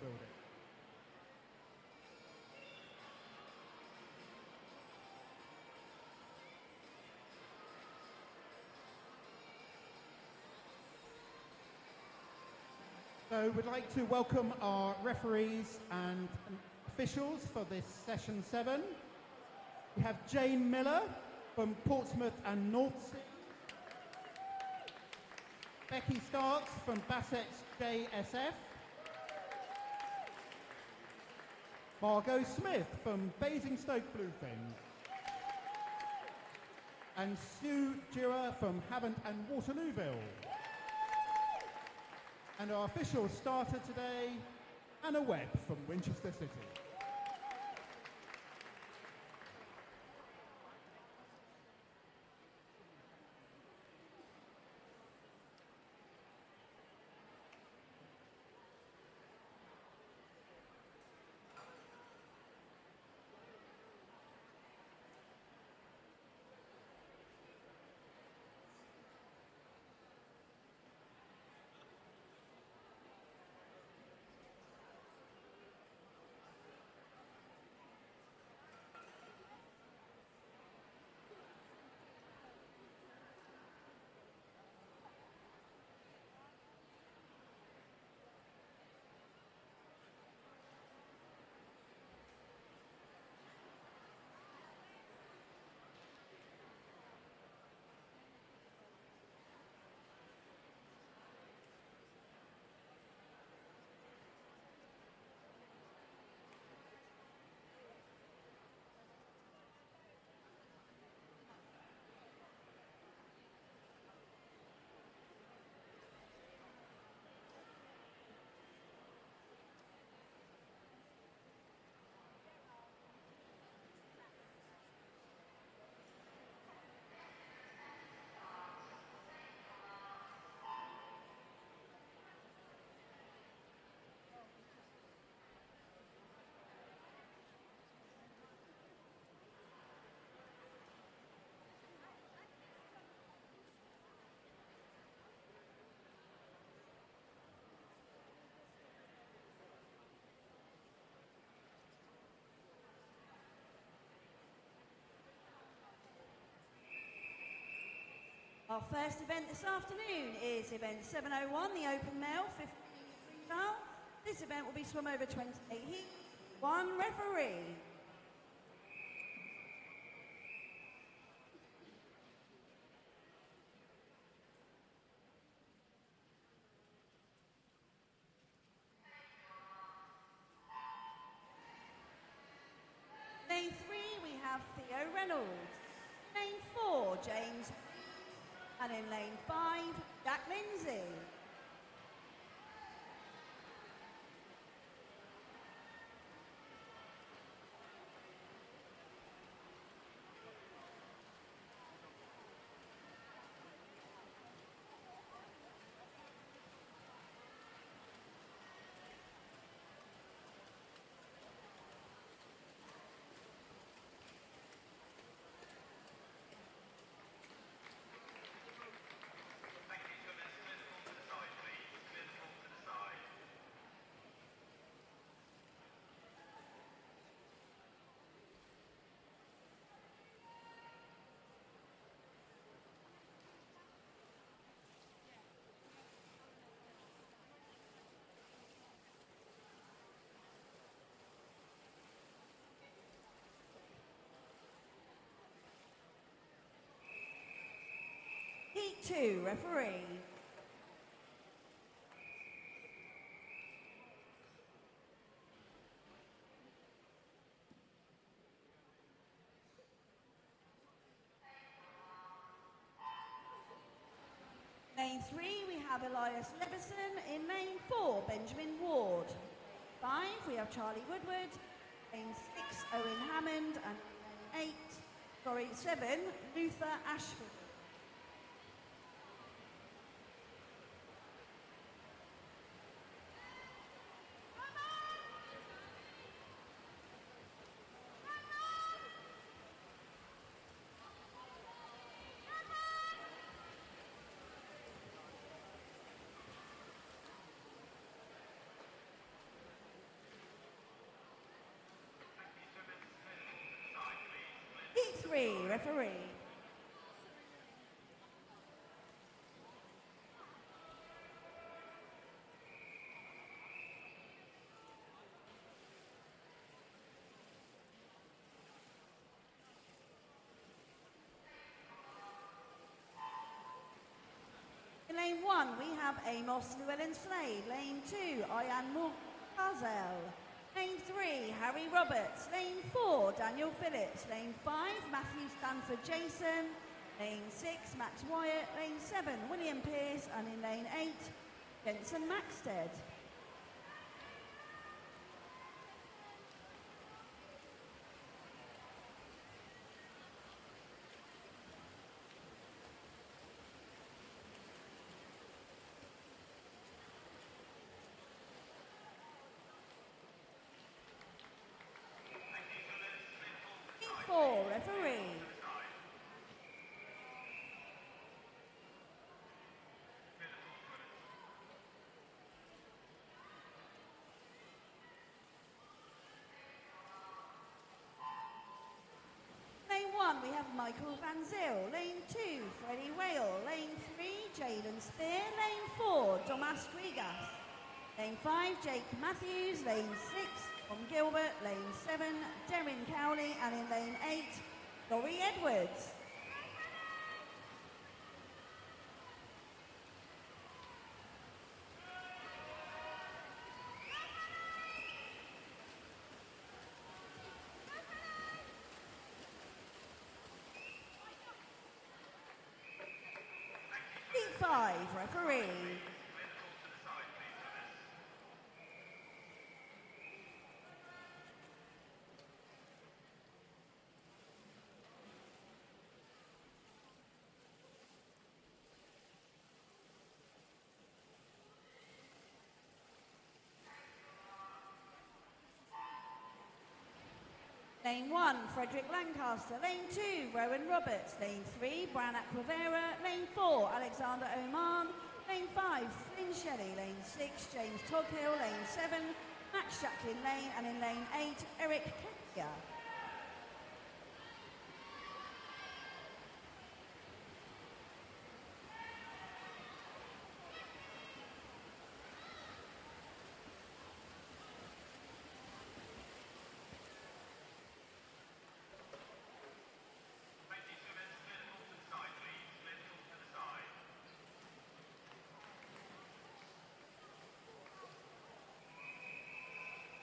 building. So we'd like to welcome our referees and officials for this session 7. We have Jane Miller from Portsmouth and Northsea, Becky Starks from Bassett's JSF, Margot Smith from Basingstoke Bluefin, and Sue Jura from Havant and Waterlooville. And our official starter today, Anna Webb from Winchester City. Our first event this afternoon is event 701, the Open Male 15 freestyle. This event will be swum over 28 heats, 1 referee. Lane 3, we have Theo Reynolds. Lane 4, James. And in lane 5, Jack Lindsay. Heat 2, referee. Lane 3, we have Elias Levison. In lane 4, Benjamin Ward. 5, we have Charlie Woodward. Lane 6, Owen Hammond. And lane 7, Luther Ashford. 3, referee. In lane 1, we have Amos Llewellyn Slade. Lane 2, Ian Murtazel. Lane 3, Harry Roberts. Lane 4, Daniel Phillips. Lane 5, Matthew Stanford Jason. Lane 6, Max Wyatt. Lane 7, William Pearce. And in lane 8, Jensen Maxted. Lane 4, referee. Lane 1, we have Michael Van Zyl. Lane 2, Freddie Whale. Lane 3, Jayden Spear. Lane 4, Tomas Riegas. Lane 5, Jake Matthews. Lane 6, Tom Gilbert. Lane 7, Deryn Cowley. And in lane 8, Laurie Edwards. Heat 5, referee. Lane 1, Frederick Lancaster. Lane 2, Rowan Roberts. Lane 3, Bran Aquavera. Lane 4, Alexander Oman. Lane 5, Flynn Shelley. Lane 6, James Toghill. Lane 7, Max Jacqueline Lane. And in lane 8, Eric Kenya.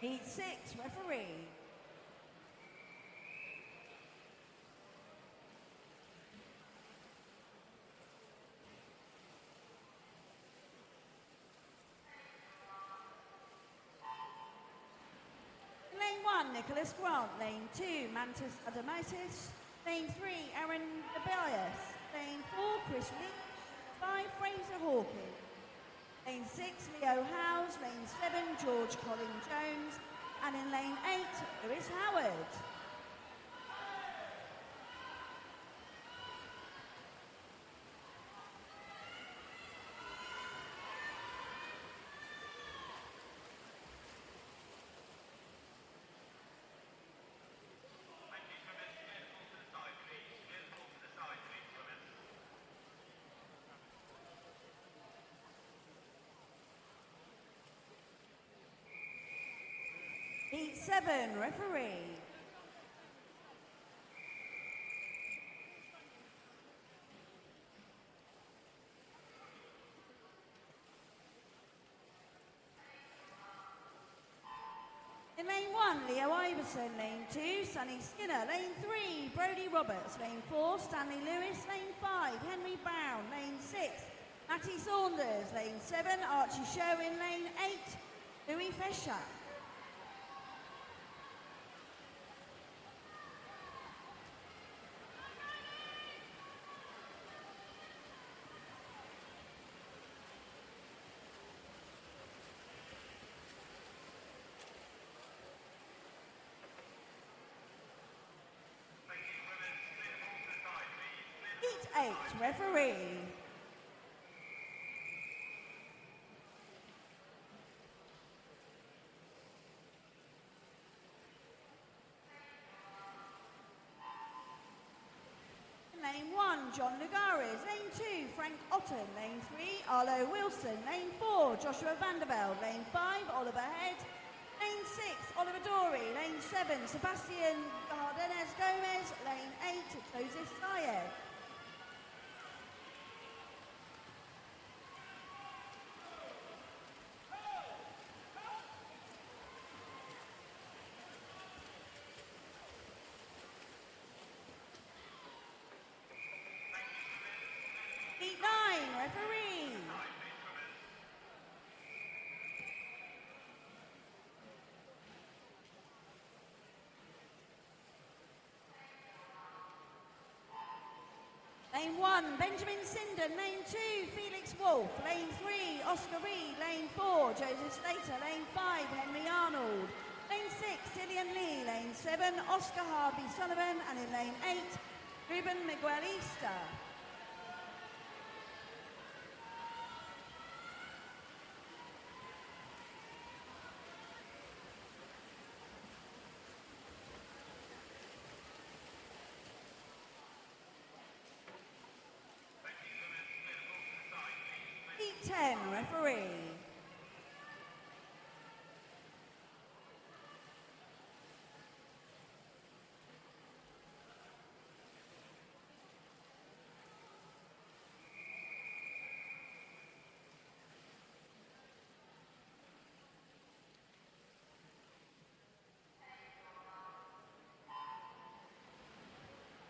Heat 6, referee. Lane 1, Nicholas Grant. Lane 2, Mantis Adamitis. Lane 3, Aaron Tobias. Lane 4, Chris Lee. 5, Fraser Hawkins. Lane 6, Leo Howes. Lane 7, George Colin Jones. And in lane 8, Lewis Howard. Heat 7, referee. In lane 1, Leo Iverson. Lane 2, Sonny Skinner. Lane 3, Brody Roberts. Lane 4, Stanley Lewis. Lane 5, Henry Brown. Lane 6, Matty Saunders. Lane 7, Archie Show. In lane 8, Louis Fesher. Heat 8, referee. John Lugares. Lane 2, Frank Otten. Lane 3, Arlo Wilson. Lane 4, Joshua Vandervelde. Lane 5, Oliver Head. Lane 6, Oliver Dory. Lane 7, Sebastian Gardenes Gomez. Lane 8, Joseph Sayed. Heat 9, referee. Lane 1, Benjamin Sinden. Lane 2, Felix Wolf. Lane 3, Oscar Reed. Lane 4, Joseph Slater. Lane 5, Henry Arnold. Lane 6, Cillian Lee. Lane 7, Oscar Harvey Sullivan. And in lane 8, Ruben Miguel Easter. Heat 10, referee.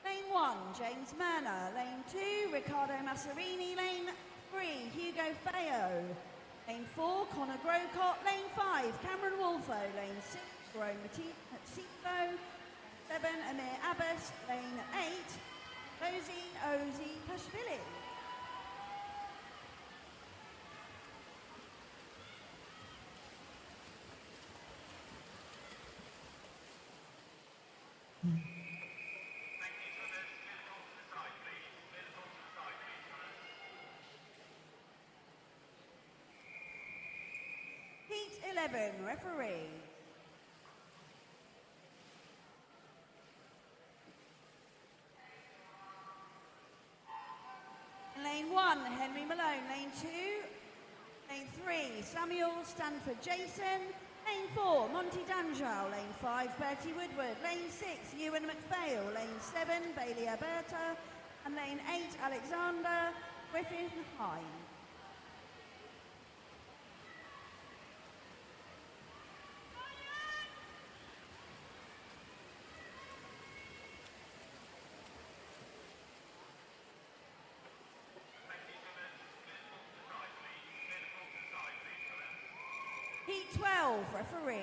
Lane 1, James Manor. Lane 2, Riccardo Masserini. Lane 3, Hugo Feo. Lane 4, Conor Grocott. Lane 5, Cameron Wolfo. Lane 6, Jerome Matito. 7, Amir Abbas. Lane 8, Ozi Pashvili. Heat 11, referee. In lane 1, Henry Malone. Lane 2, lane 3, Samuel Stanford Jason. Lane 4, Monty Danjau. Lane 5, Bertie Woodward. Lane 6, Ewan McPhail. Lane 7, Bailey Alberta. And lane 8, Alexander Griffin Hine. Heat 12, referee.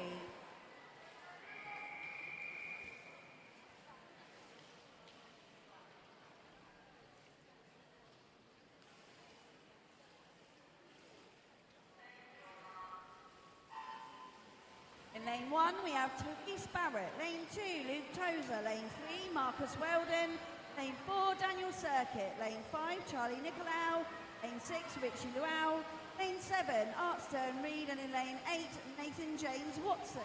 In lane 1, we have Therese Barrett. Lane 2, Luke Tozer. Lane 3, Marcus Weldon. Lane 4, Daniel Circuit. Lane 5, Charlie Nicolau. Lane 6, Richie Luau. Lane 7, Art Stern Reed. And in lane 8, Nathan James Watson.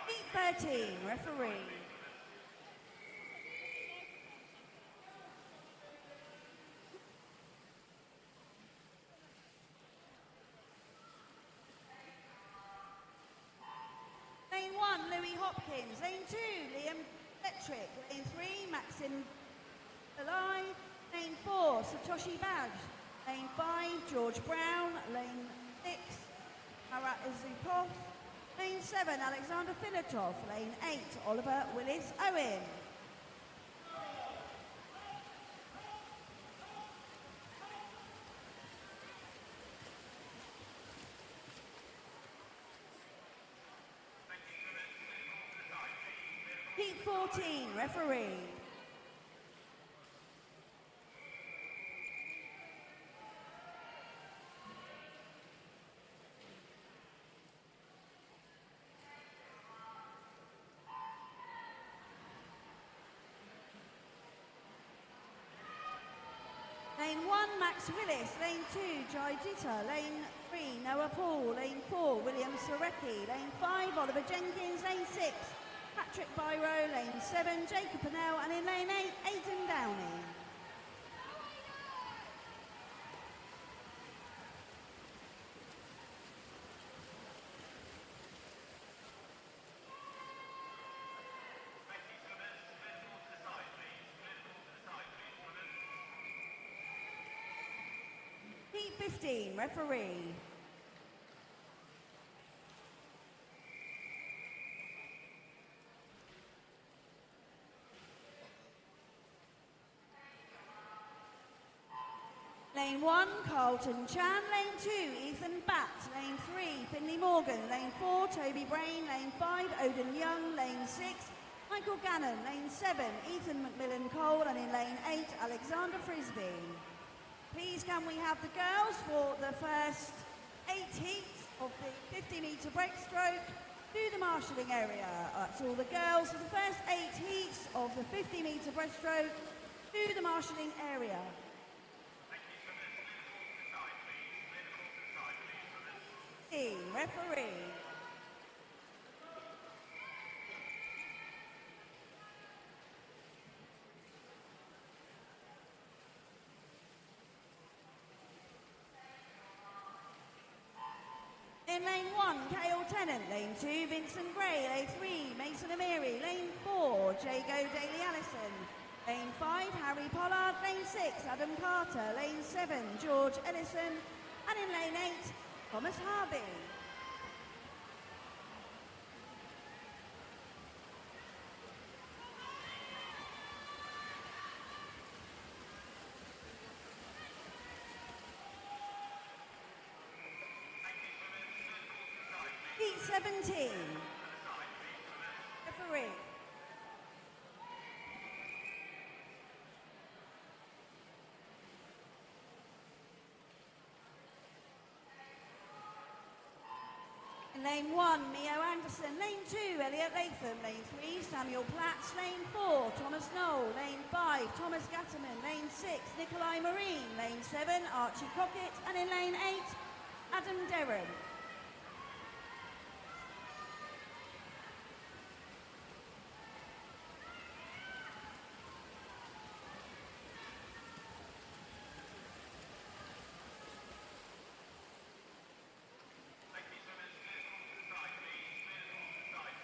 Heat 13, referee. Lane 1, Louis Hopkins. Lane 2, Liam Petrick. Lane 3, Maxim Belai. Lane 4, Satoshi Badge. Lane 5, George Brown. Lane 6, Marat Izupov. Lane 7, Alexander Filatov. Lane 8, Oliver Willis Owen. Heat 14, referee. Willis, lane 2, Jai Jitta, lane 3, Noah Paul, lane 4, William Sorecki, lane 5, Oliver Jenkins, lane 6, Patrick Byro, lane 7, Jacob Pennell, and in lane 8, Aidan Downey. Heat 15, referee. Lane 1, Carlton Chan. Lane 2, Ethan Batt. Lane 3, Finley Morgan. Lane 4, Toby Brain. Lane 5, Odin Young. Lane 6, Michael Gannon. Lane 7, Ethan McMillan Cole. And in lane 8, Alexander Frisbee. Please can we have the girls for the first 8 heats of the 50-metre breaststroke to the marshalling area. That's all the girls for the first 8 heats of the 50-metre breaststroke to the marshalling area. Referee. In lane 1, Cale Tennant. Lane 2, Vincent Gray. Lane 3, Mason Amiri. Lane 4, Jago Daly Allison. Lane 5, Harry Pollard. Lane 6, Adam Carter. Lane 7, George Ellison. And in lane 8, Thomas Harvey. Heat 17. Referee. In lane 1, Mio Anderson. Lane 2, Elliot Latham. Lane 3, Samuel Platts. Lane 4, Thomas Knoll. Lane 5, Thomas Gatterman. Lane 6, Nikolai Marine. Lane 7, Archie Cockett. And in lane 8, Adam Derham.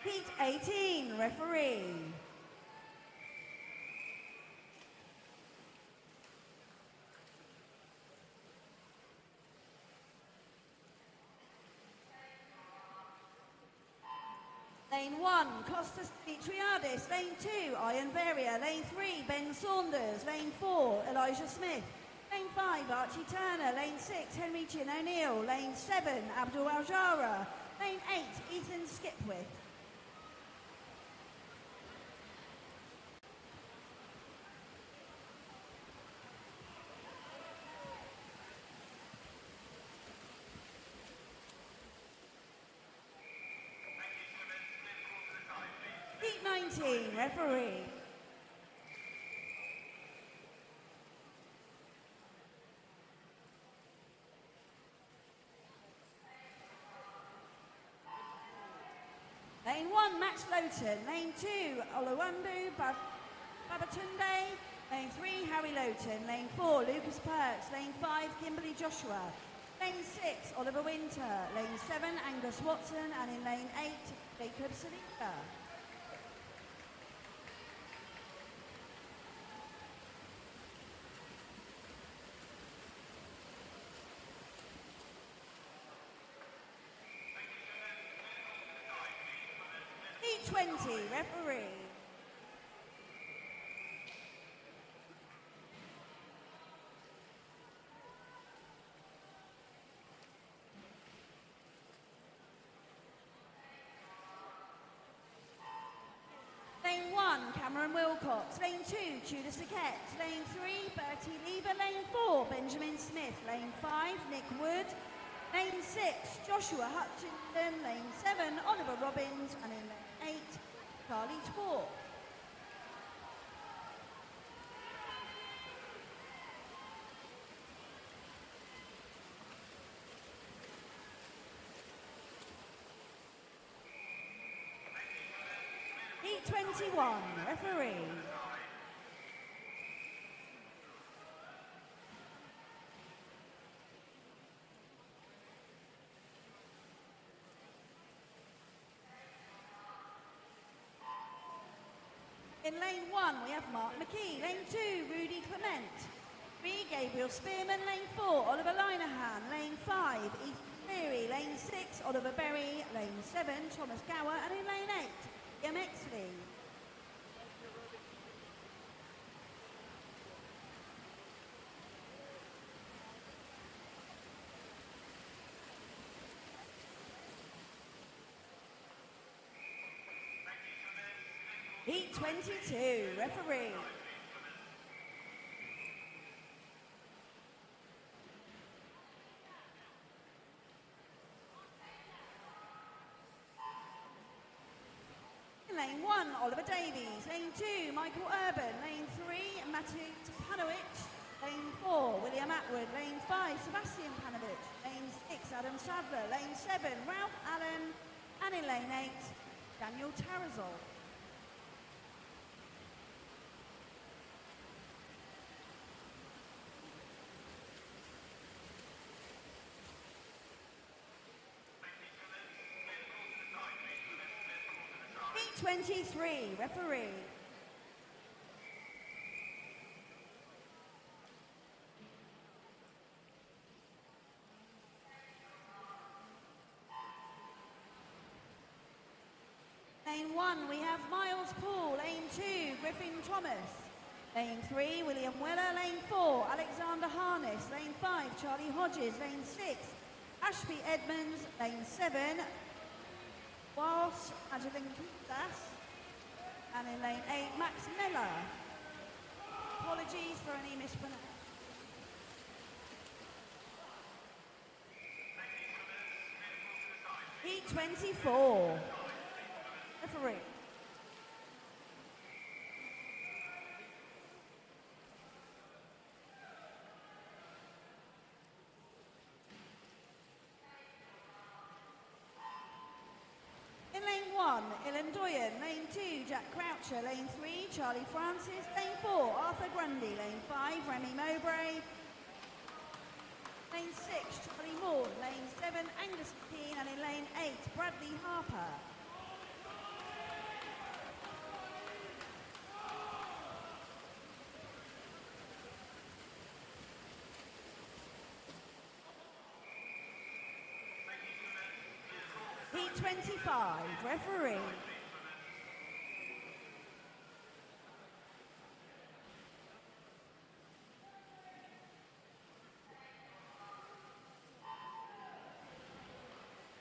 Heat 18, referee. Lane 1, Costas Dimitriadis. Lane 2, Ian Veria. Lane 3, Ben Saunders. Lane 4, Elijah Smith. Lane 5, Archie Turner. Lane 6, Henry Chin O'Neill. Lane 7, Abdul Aljara. Lane 8, Ethan Skipwith. Heat 19, referee. Lane 1, Max Lowton. Lane 2, Oluwando Babatunde. Lane 3, Harry Lowton. Lane 4, Lucas Perks. Lane 5, Kimberly Joshua. Lane 6, Oliver Winter. Lane 7, Angus Watson. And in lane 8, Jacob Salika. Heat 20, referee. Lane 1, Cameron Wilcox. Lane 2, Tudor Saquette. Lane 3, Bertie Lever. Lane 4, Benjamin Smith. Lane 5, Nick Wood. Lane 6, Joshua Hutchinson. Lane 7, Oliver Robbins. And in lane 8, Carly Twore. Heat 21, referee. In lane 1, we have Mark McKee. Lane 2, Rudy Clement. 3, Gabriel Spearman. Lane 4, Oliver Linehan. Lane 5, Ethan Cleary. Lane 6, Oliver Berry. Lane 7, Thomas Gower. And in lane 8, Ian Exley. Heat 22, referee. In lane 1, Oliver Davies. Lane 2, Michael Urban. Lane 3, Matej Panovic. Lane 4, William Atwood. Lane 5, Sebastian Panovic. Lane 6, Adam Sadler. Lane 7, Ralph Allen. And in lane 8, Daniel Tarazol. Heat 23, referee. Lane 1, we have Miles Poole. Lane 2, Griffin Thomas. Lane 3, William Weller. Lane 4, Alexander Harness. Lane 5, Charlie Hodges. Lane 6, Ashby Edmonds. Lane 7, Wals Ajalinkitas. And in lane 8, Max Miller. Apologies for any mispronunciation. Heat 24. Referee. In lane 1, Ilan Doyen. Lane 2, Jack Croucher. Lane 3, Charlie Francis. Lane 4, Arthur Grundy. Lane 5, Remy Mowbray. Lane 6, Charlie Moore. Lane 7, Angus McKean. And in lane 8, Bradley Harper. Heat 25, referee.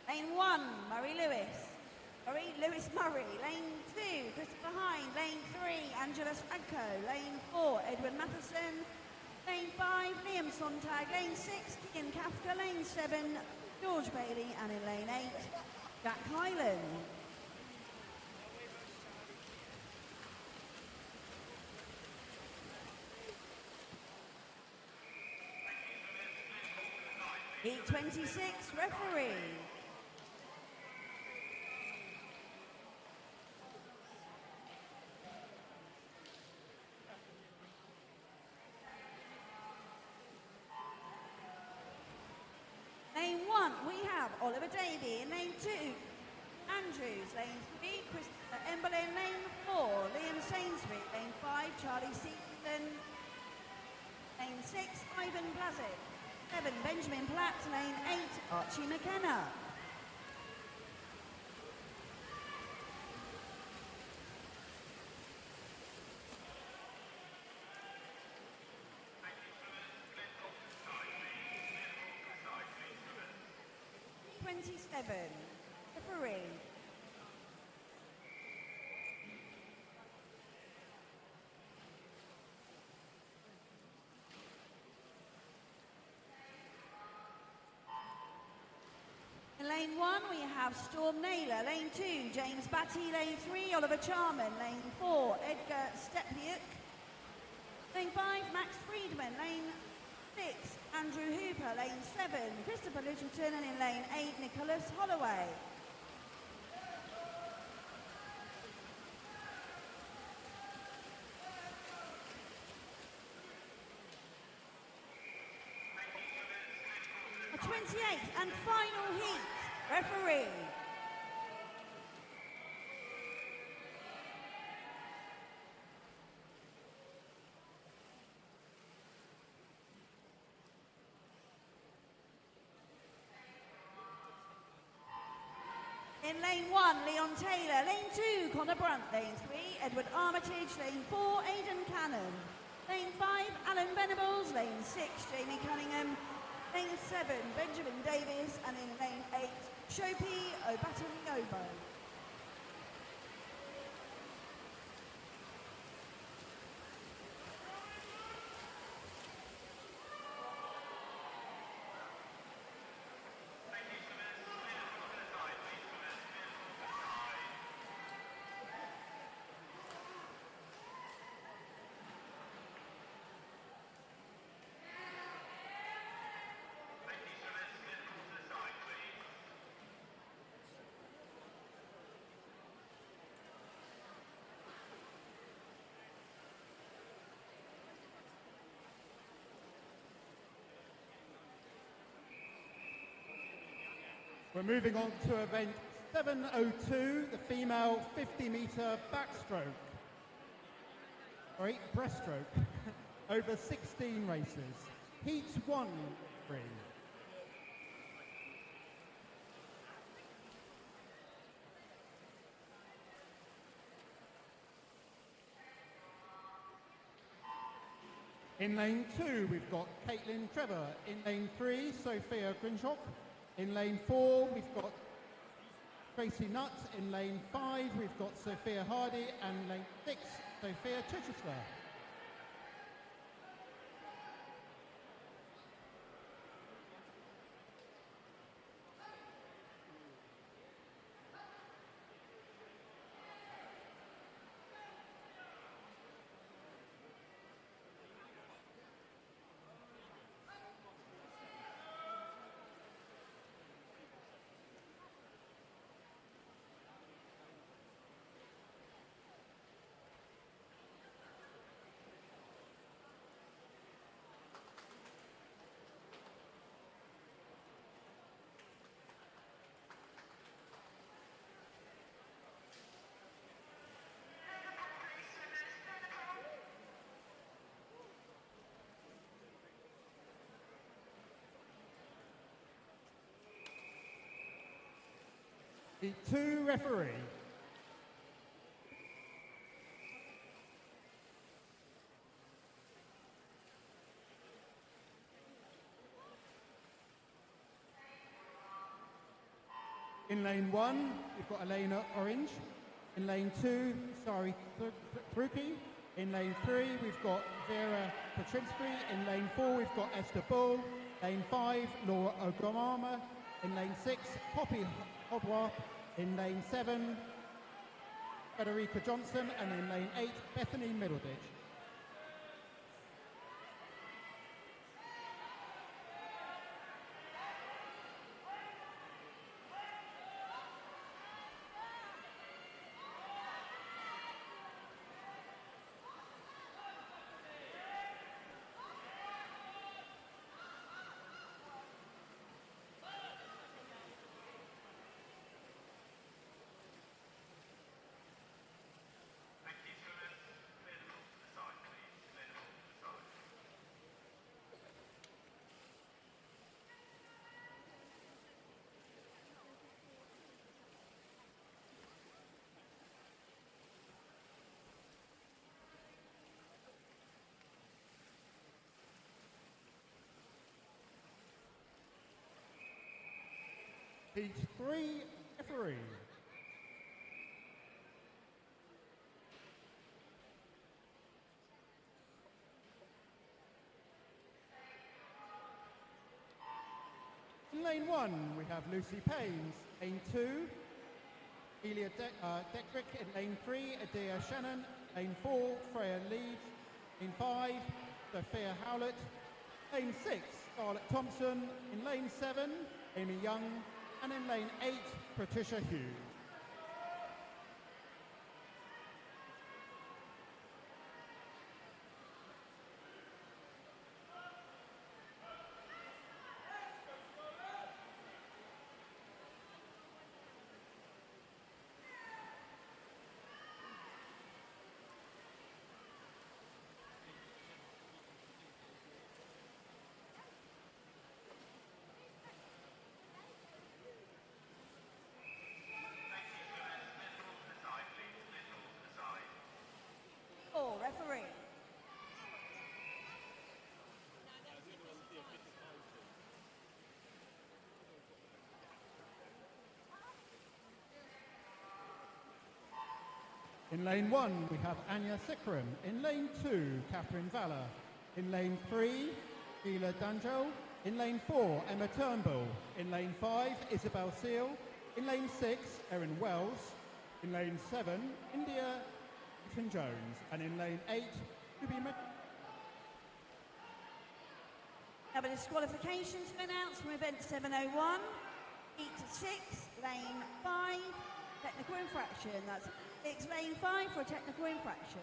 Lane 1, Murray Lewis. Lewis Murray. Lane 2, Christopher Hine. Lane 3, Angela Stradko. Lane 4, Edwin Matheson. Lane 5, Liam Sontag. Lane 6, Kean Kafka. Lane 7, George Bailey. And in lane 8, Jack Hyland. Heat 26, referee. Lane 1, we have Oliver Davey. In lane 2, Andrews. Lane 3, Christopher Emberlin. Lane 4, Liam Sainsbury. Lane 5, Charlie Seaton. Lane 6, Ivan Blazek. 7, Benjamin Platt. Lane 8, Archie McKenna. Heat 27, referee. In lane 1, we have Storm Naylor. Lane 2, James Batty. Lane 3, Oliver Charman. Lane 4, Edgar Stepniuk. Lane 5, Max Friedman. Lane 6, Andrew Hooper. Lane 7, Christopher Littleton. And in lane 8, Nicholas Holloway. 28 and final heat. Referee. In lane 1, Leon Taylor. Lane 2, Connor Brunt. Lane 3, Edward Armitage. Lane 4, Aidan Cannon. Lane 5, Alan Venables. Lane 6, Jamie Cunningham. Lane 7, Benjamin Davis. And in lane 8, Shopi Obatanyobo. We're moving on to event 702, the female 50-metre backstroke. Sorry, breaststroke. Over 16 races. Heat 1, 3. In lane 2, we've got Caitlin Trevor. In lane 3, Sophia Grinchok. In lane 4, we've got Tracy Nutt. In lane 5, we've got Sophia Hardy. And lane 6, Sophia Chichester. The 2 referee. In lane 1, we've got Elena Orange. In lane 2, Sari Truki. In lane 3, we've got Vera Patrinsky. In lane 4, we've got Esther Bull. Lane 5, Laura O'Gomama. In lane 6, Poppy Hodworth. In lane 7, Federica Johnson. And in lane 8, Bethany Middleditch. Heat 3 referee. In lane 1, we have Lucy Paynes. Lane 2, Elia Deckrick. In lane 3, Adia Shannon. Lane 4, Freya Leeds. Lane 5, Sophia Howlett. Lane 6, Scarlett Thompson. In lane 7, Amy Young. And in lane 8, Patricia Hughes. In lane 1, we have Anya Sikram. In lane 2, Catherine Valla. In lane 3, Sheila Danjel. In lane 4, Emma Turnbull. In lane 5, Isabel Seal. In lane 6, Erin Wells. In lane 7, India Jones. And in lane 8, Ruby Now the disqualifications to announce from event 701. Heat 6, lane 5, technical infraction. That's 6, lane 5 for a technical infraction.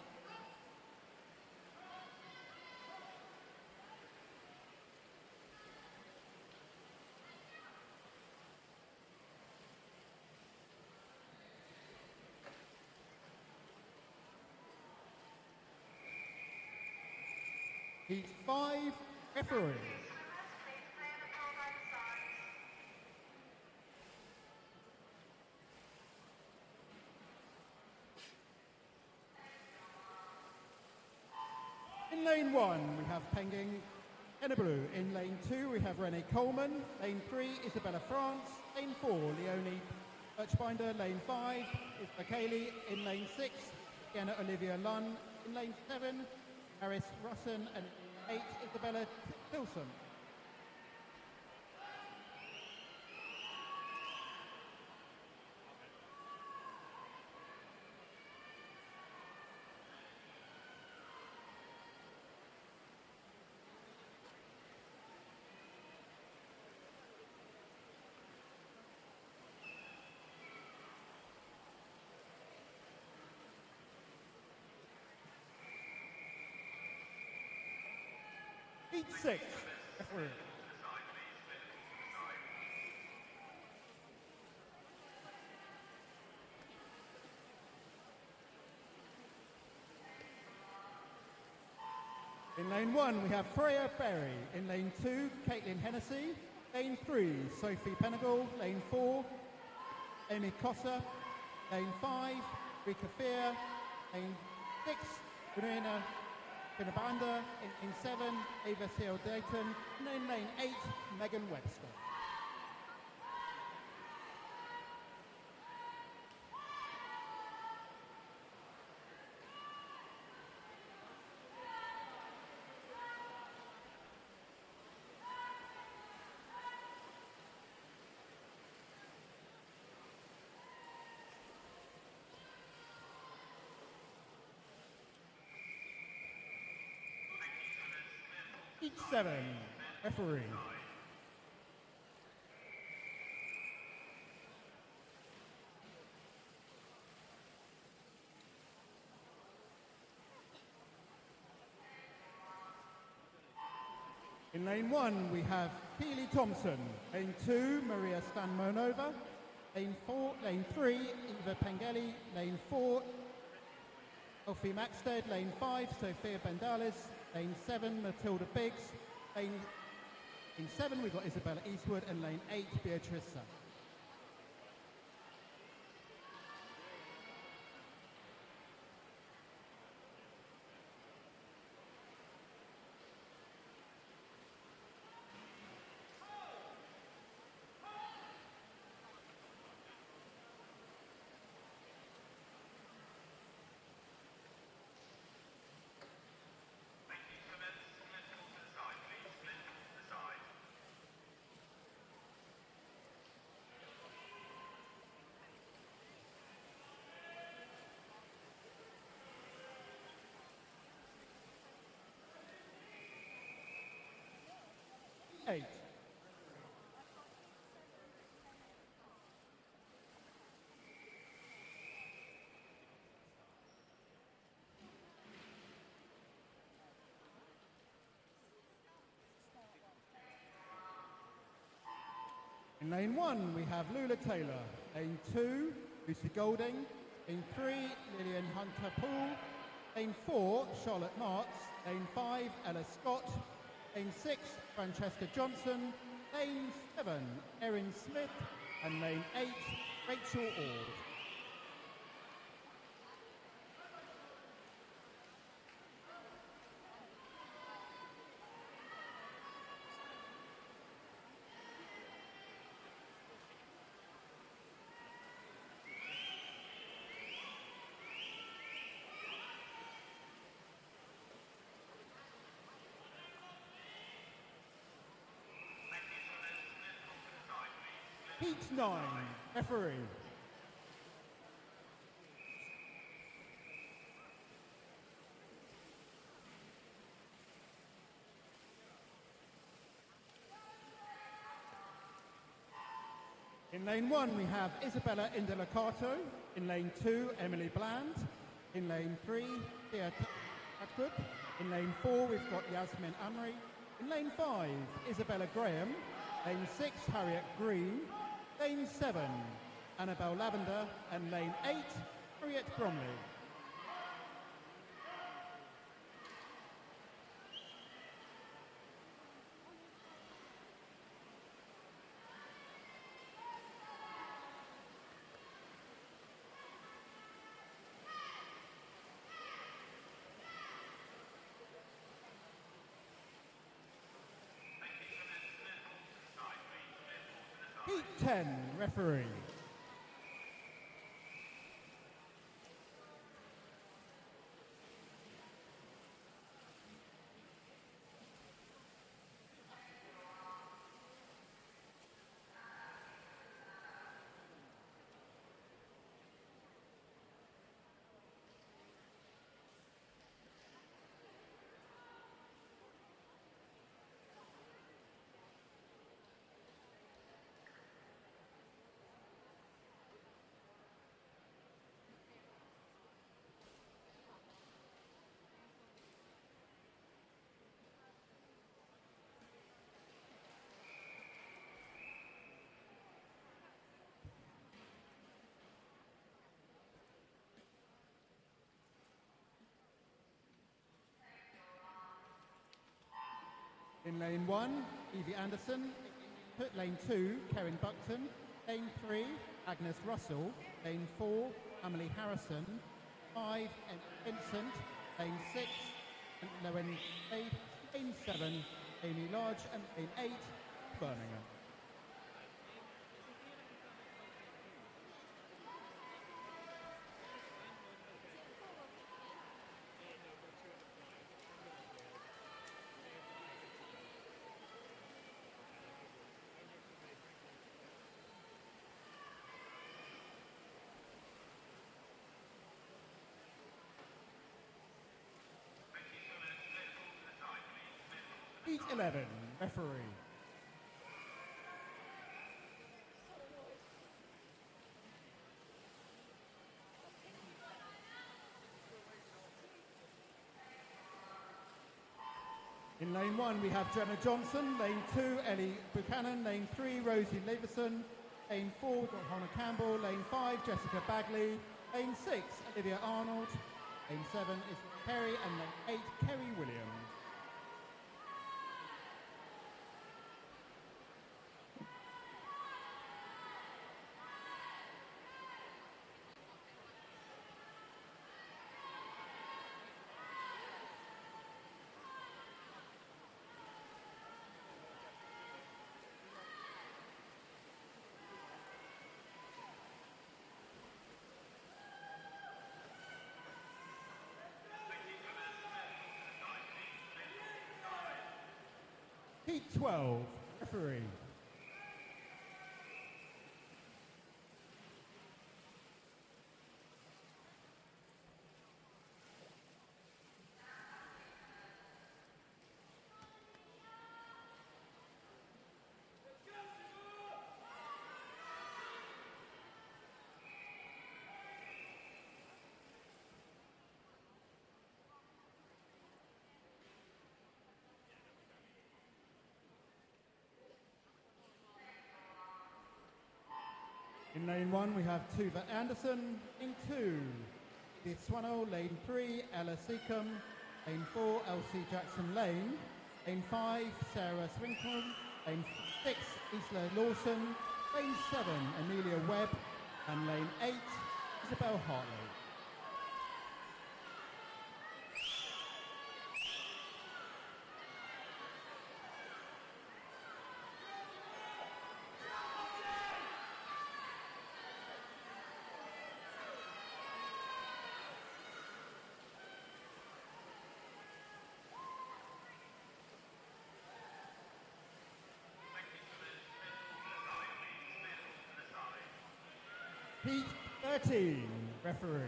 Heat 5, referee. In lane 1, we have Penging Enablu. In lane 2, we have Renee Coleman. Lane 3, Isabella France. Lane 4, Leonie Birchbinder. Lane 5 is McKaylee. In lane 6, Sienna Olivia Lunn. In lane 7, Harris Russon. And in 8, Isabella Tilson. Heat 6, referee. In lane 1, we have Freya Berry. In lane 2, Caitlin Hennessy. Lane 3, Sophie Penegal. Lane 4, Amy Cossa. Lane 5, Rika Fear. Lane 6, Marina Pinabanda. In 7, Ava Seal Dayton. And in lane 8, Megan Webster. Heat 7, referee. In lane 1, we have Keely Thompson. Lane 2, Maria Stanmonova. Lane 3, Eva Pengeli. Lane 4, Elfie Maxted. Lane 5, Sophia Bendalis. Lane 7, Matilda Biggs. In 7, we've got Isabella Eastwood. And lane 8, Beatrice Sun. Eight. In lane 1, we have Lula Taylor. Lane 2, Lucy Golding. Lane 3, Lillian Hunter-Poole. Lane 4, Charlotte Martz. Lane 5, Ella Scott. Lane 6, Francesca Johnson. Lane 7, Erin Smith. And lane 8, Rachel Ord. Heat 9, referee. In lane 1, we have Isabella Indelicato. In lane 2, Emily Bland. In lane 3, Thea Atwood. In lane 4, we've got Yasmin Amri. In lane 5, Isabella Graham. Lane 6, Harriet Green. Lane 7, Annabelle Lavender. And lane 8, Harriet Bromley. Heat 10, referee. In lane 1, Evie Anderson. Lane 2, Karen Buckton. Lane 3, Agnes Russell. Lane 4, Emily Harrison. 5, Vincent. Lane 6, Lewin Spade. Lane 7, Amy Lodge. And lane 8, Birmingham. Heat 11, referee. In lane 1, we have Jenna Johnson. Lane 2, Ellie Buchanan. Lane 3, Rosie Leveson. Lane 4, we've got Hannah Campbell. Lane 5, Jessica Bagley. Lane 6, Olivia Arnold. Lane 7 is Perry. And lane 8, Kerry Williams. Heat 12, referee. In lane 1, we have Tuva Anderson. Lane 2, Edith Swannell. Lane 3, Ella Seacombe. Lane 4, Elsie Jackson Lane. Lane 5, Sarah Swinkle. Lane 6, Isla Lawson. Lane 7, Amelia Webb. And lane 8, Isabel Hartley. Heat 13, referee.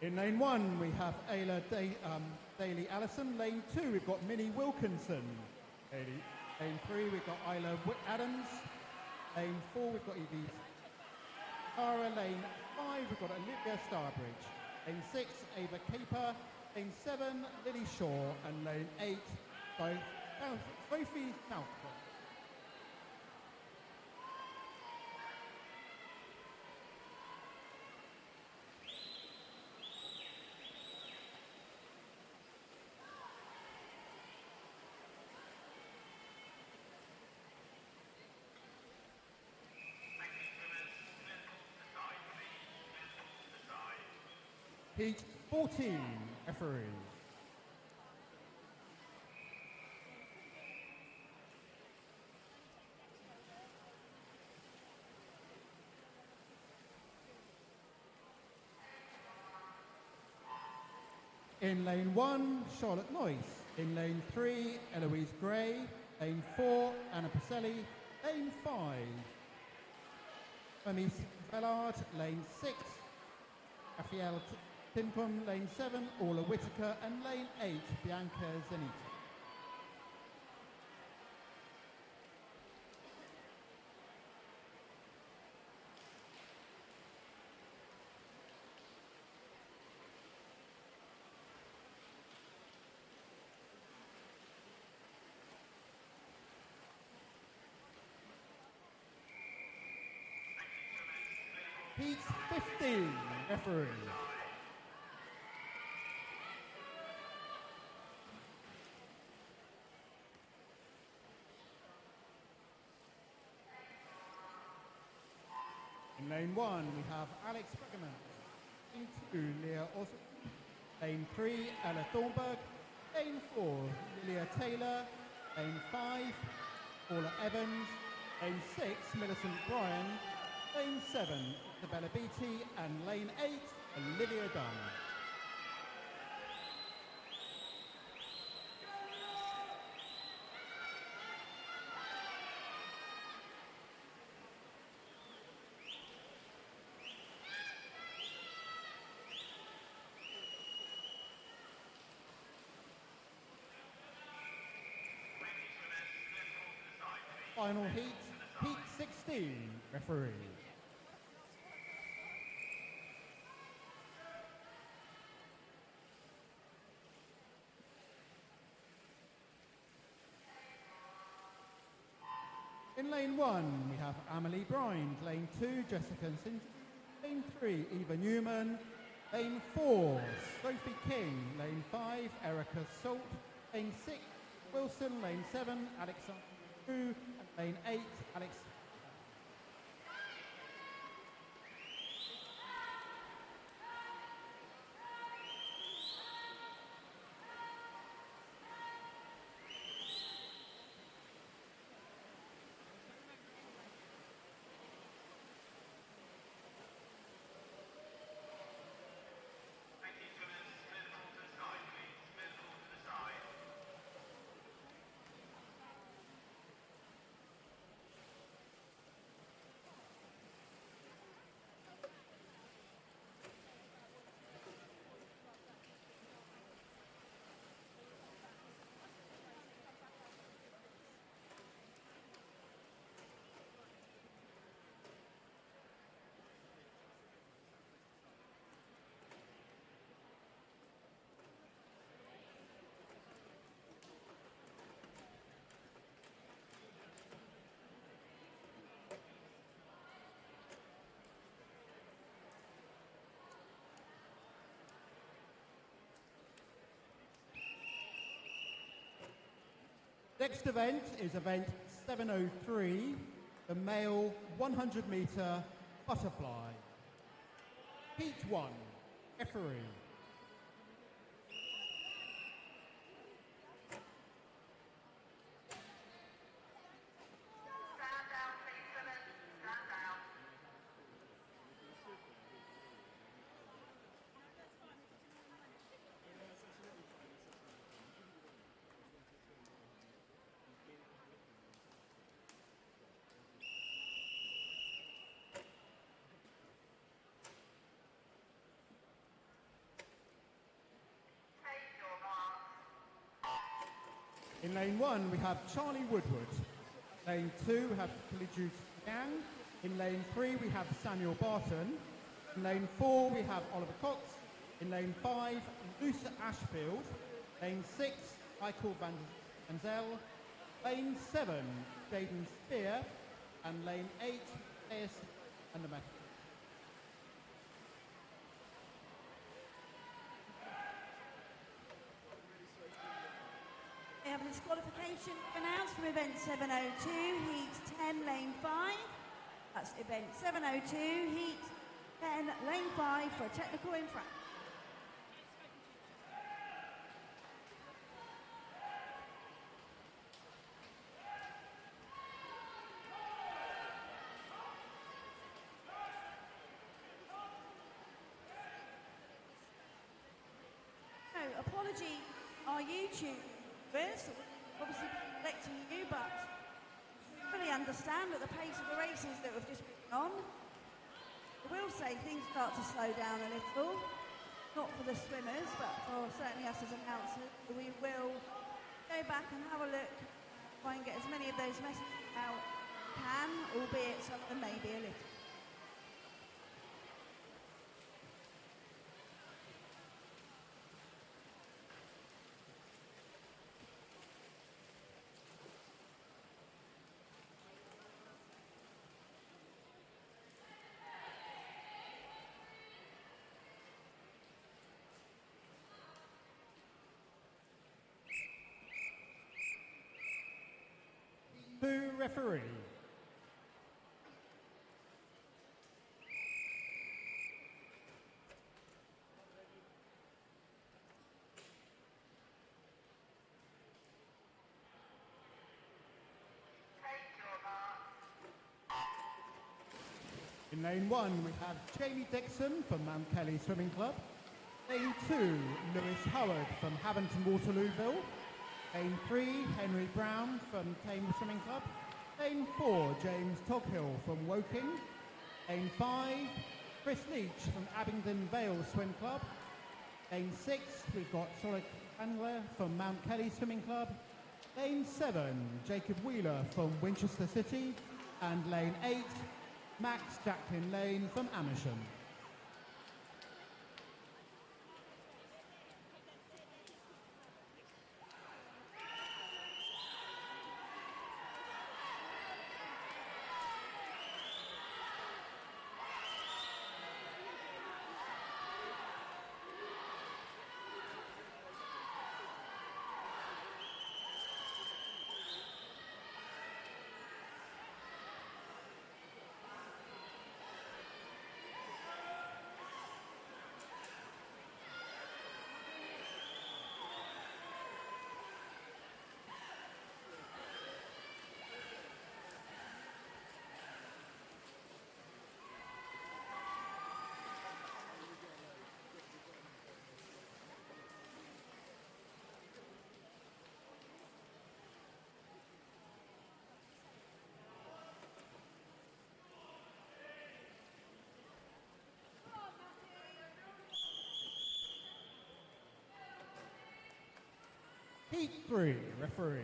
In lane 1, we have Ayla Daly Allison. Lane 2, we've got Minnie Wilkinson. Lane 3, we've got Isla Adams. Lane 4, we've got Evie Cara. Lane 5, we've got Olivia Starbridge. Lane 6, Ava Caper. Lane 7, Lily Shaw. And lane 8, Sophie Southwood. Heat 14, referee. In lane 1, Charlotte Noyce. In lane 3, Eloise Gray. Lane 4, Anna Pacelli. Lane 5, Amice Vellard. Lane 6, Raphael Timpum. Lane 7, Orla Whitaker. And lane 8, Bianca Zenita. Heat 15, referee. In lane 1, we have Alex Bruggeman. Lane 2, Leah Oswald. Lane 3, Ella Thornburg. Lane 4, Lilia Taylor. Lane 5, Paula Evans. Lane 6, Millicent Bryan. Lane 7, Isabella Beattie. And lane 8, Olivia Dunn. Final heat, Heat 16, referee. In lane 1, we have Amelie Brynd. Lane 2, Jessica Sinton. Lane 3, Eva Newman. Lane 4, Sophie King. Lane 5, Erica Salt. Lane 6, Wilson. Lane 7, Alexander Drew. And lane 8, Alex. Next event is event 703, the male 100-meter butterfly. Heat 1, referee. In lane 1, we have Charlie Woodward. Lane 2, we have Kaliju Yang. In lane 3, we have Samuel Barton. In lane 4, we have Oliver Cox. In lane 5, Lucia Ashfield. Lane 6, Michael Van Zel. Lane 7, Jaden Spear. And lane 8, A.S. and the Met. We have a disqualification announced from event 702, heat 10, lane 5. That's event 702, heat 10, lane 5 for a technical infraction. So, apology, our YouTube viewers, obviously collecting you, but fully understand at the pace of the races that we've just been on. I will say things start to slow down a little, not for the swimmers, but for certainly us as announcers. We will go back and have a look, try and get as many of those messages out as we can, albeit some of them may be a little. To referee. In lane 1, we have Jamie Dixon from Mount Kelly Swimming Club. Lane 2, Lewis Howard from Haventon Waterlooville. Lane 3, Henry Brown from Thames Swimming Club. Lane 4, James Toghill from Woking. Lane 5, Chris Leach from Abingdon Vale Swim Club. Lane 6, we've got Solid Chandler from Mount Kelly Swimming Club. Lane 7, Jacob Wheeler from Winchester City. And lane 8, Max Jacqueline Lane from Amersham. Heat 3, referee.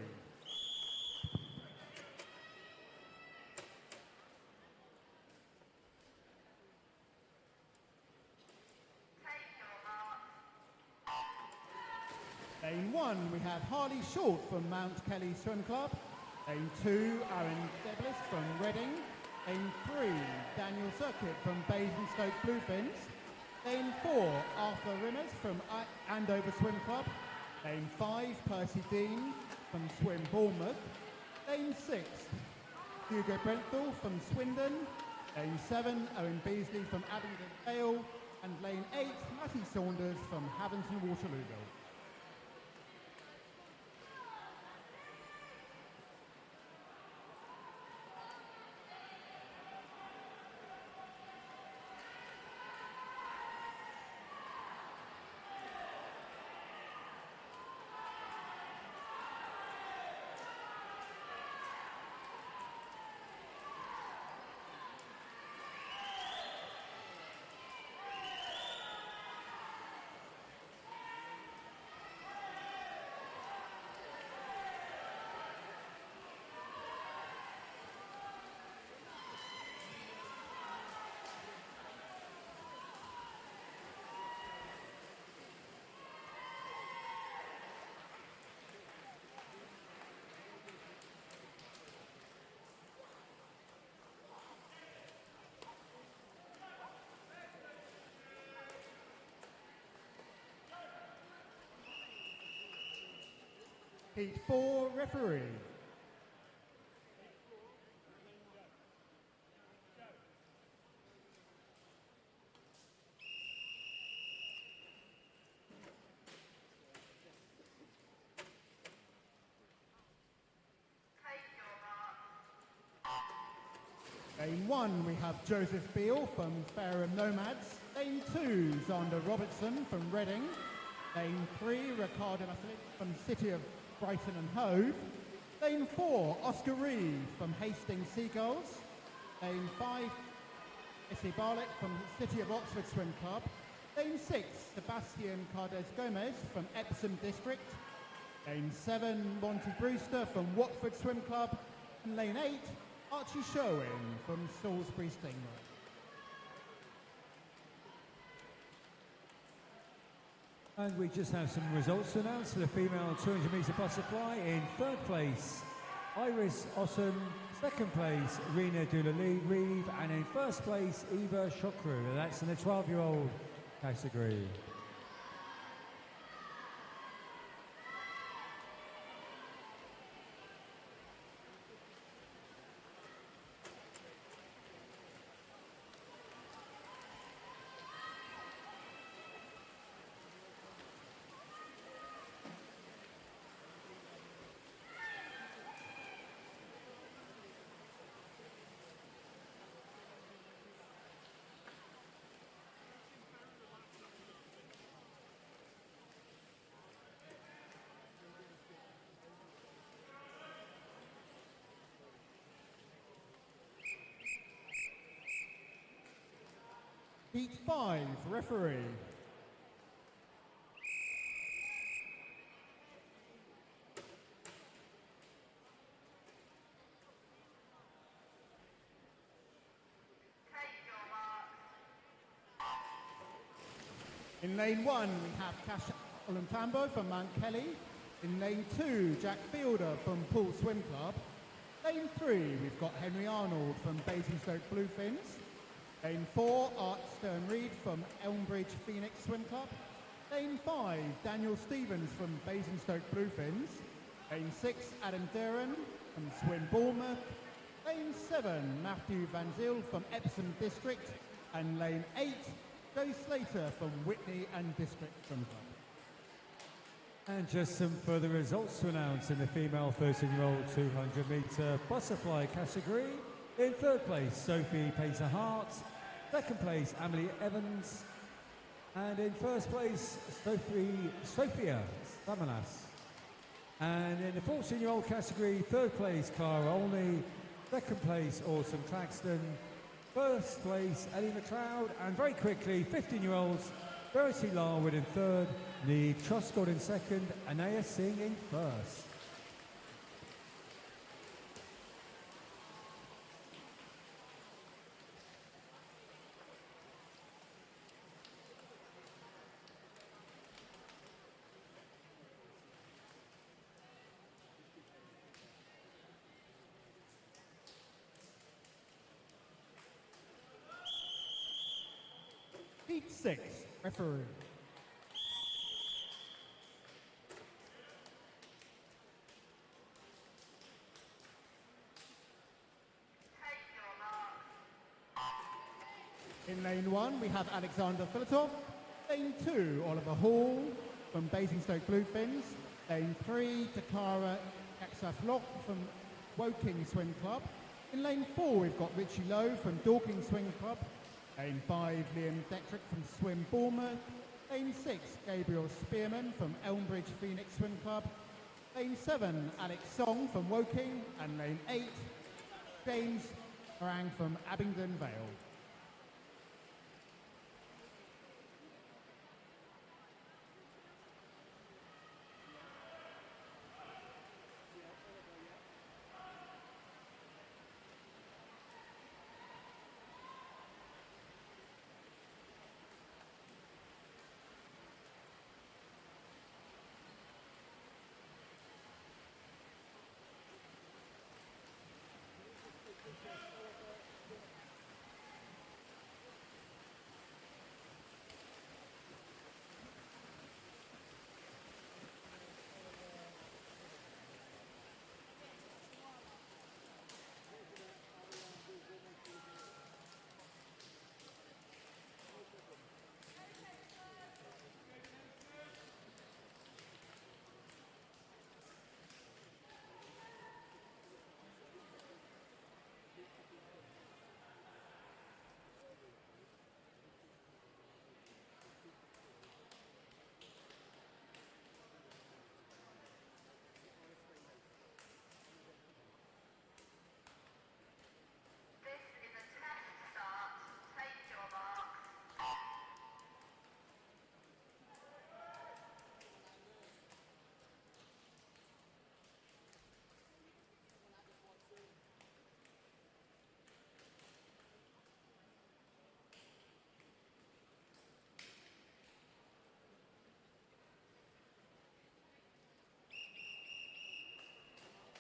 Lane 1, we have Harley Short from Mount Kelly Swim Club. Lane 2, Aaron Deblis from Reading. Lane 3, Daniel Circuit from Basingstoke Bluefins. Lane 4, Arthur Rimmers from Andover Swim Club. Lane 5, Percy Dean from Swim Bournemouth. Lane 6, Hugo Brenthal from Swindon. Lane 7, Owen Beasley from Abingdon Vale. And lane 8, Matty Saunders from Haventon Waterlooville. Heat 4, referee. Lane 1, we have Joseph Beale from Fareham Nomads. Lane 2, Zander Robertson from Reading. Lane 3, Ricardo from City of Brighton and Hove. Lane 4, Oscar Reed from Hastings Seagulls. Lane 5, Essie Barlett from City of Oxford Swim Club. Lane 6, Sebastian Cardes Gomez from Epsom District. Lane 7, Monty Brewster from Watford Swim Club. And lane 8, Archie Sherwin from Salisbury Stingray. And we just have some results to announce for the female 200 metre butterfly. In third place, Iris Ossum. Second place, Rena Dooley-Reeve. And in first place, Eva Chokru. That's in the 12-year-old category. Heat 5, referee. In lane 1, we have Cash Olentambo from Mount Kelly. In lane 2, Jack Fielder from Poole Swim Club. Lane 3, we've got Henry Arnold from Basingstoke Bluefins. Lane 4, Art Stern-Reed from Elmbridge Phoenix Swim Club. Lane 5, Daniel Stevens from Basingstoke Bluefins. Lane 6, Adam Duran from Swim Bournemouth. Lane 7, Matthew Van Zyl from Epsom District. And lane 8, Joe Slater from Whitney and District Swim Club. And just some further results to announce in the female 13-year-old 200 metre butterfly category. In third place, Sophie Pater-Hart. Second place, Emily Evans. And in first place, Sophia Samanas. And in the 14-year-old category, third place, Clara Olney. Second place, Autumn Claxton. First place, Ellie McLeod. And very quickly, 15-year-olds, Verity Larwood in third, Neve Truscott in second, Anaya Singh in first. Heat 6, referee. In lane 1, we have Alexander Filatov. Lane 2, Oliver Hall from Basingstoke Bluefins. Lane 3, Takara Kaksaf-Lok from Woking Swim Club. In lane 4, we've got Richie Lowe from Dorking Swim Club. Lane 5, Liam Detrick from Swim Bournemouth. Lane 6, Gabriel Spearman from Elmbridge Phoenix Swim Club. Lane 7, Alex Song from Woking. And lane 8, James Orang from Abingdon Vale.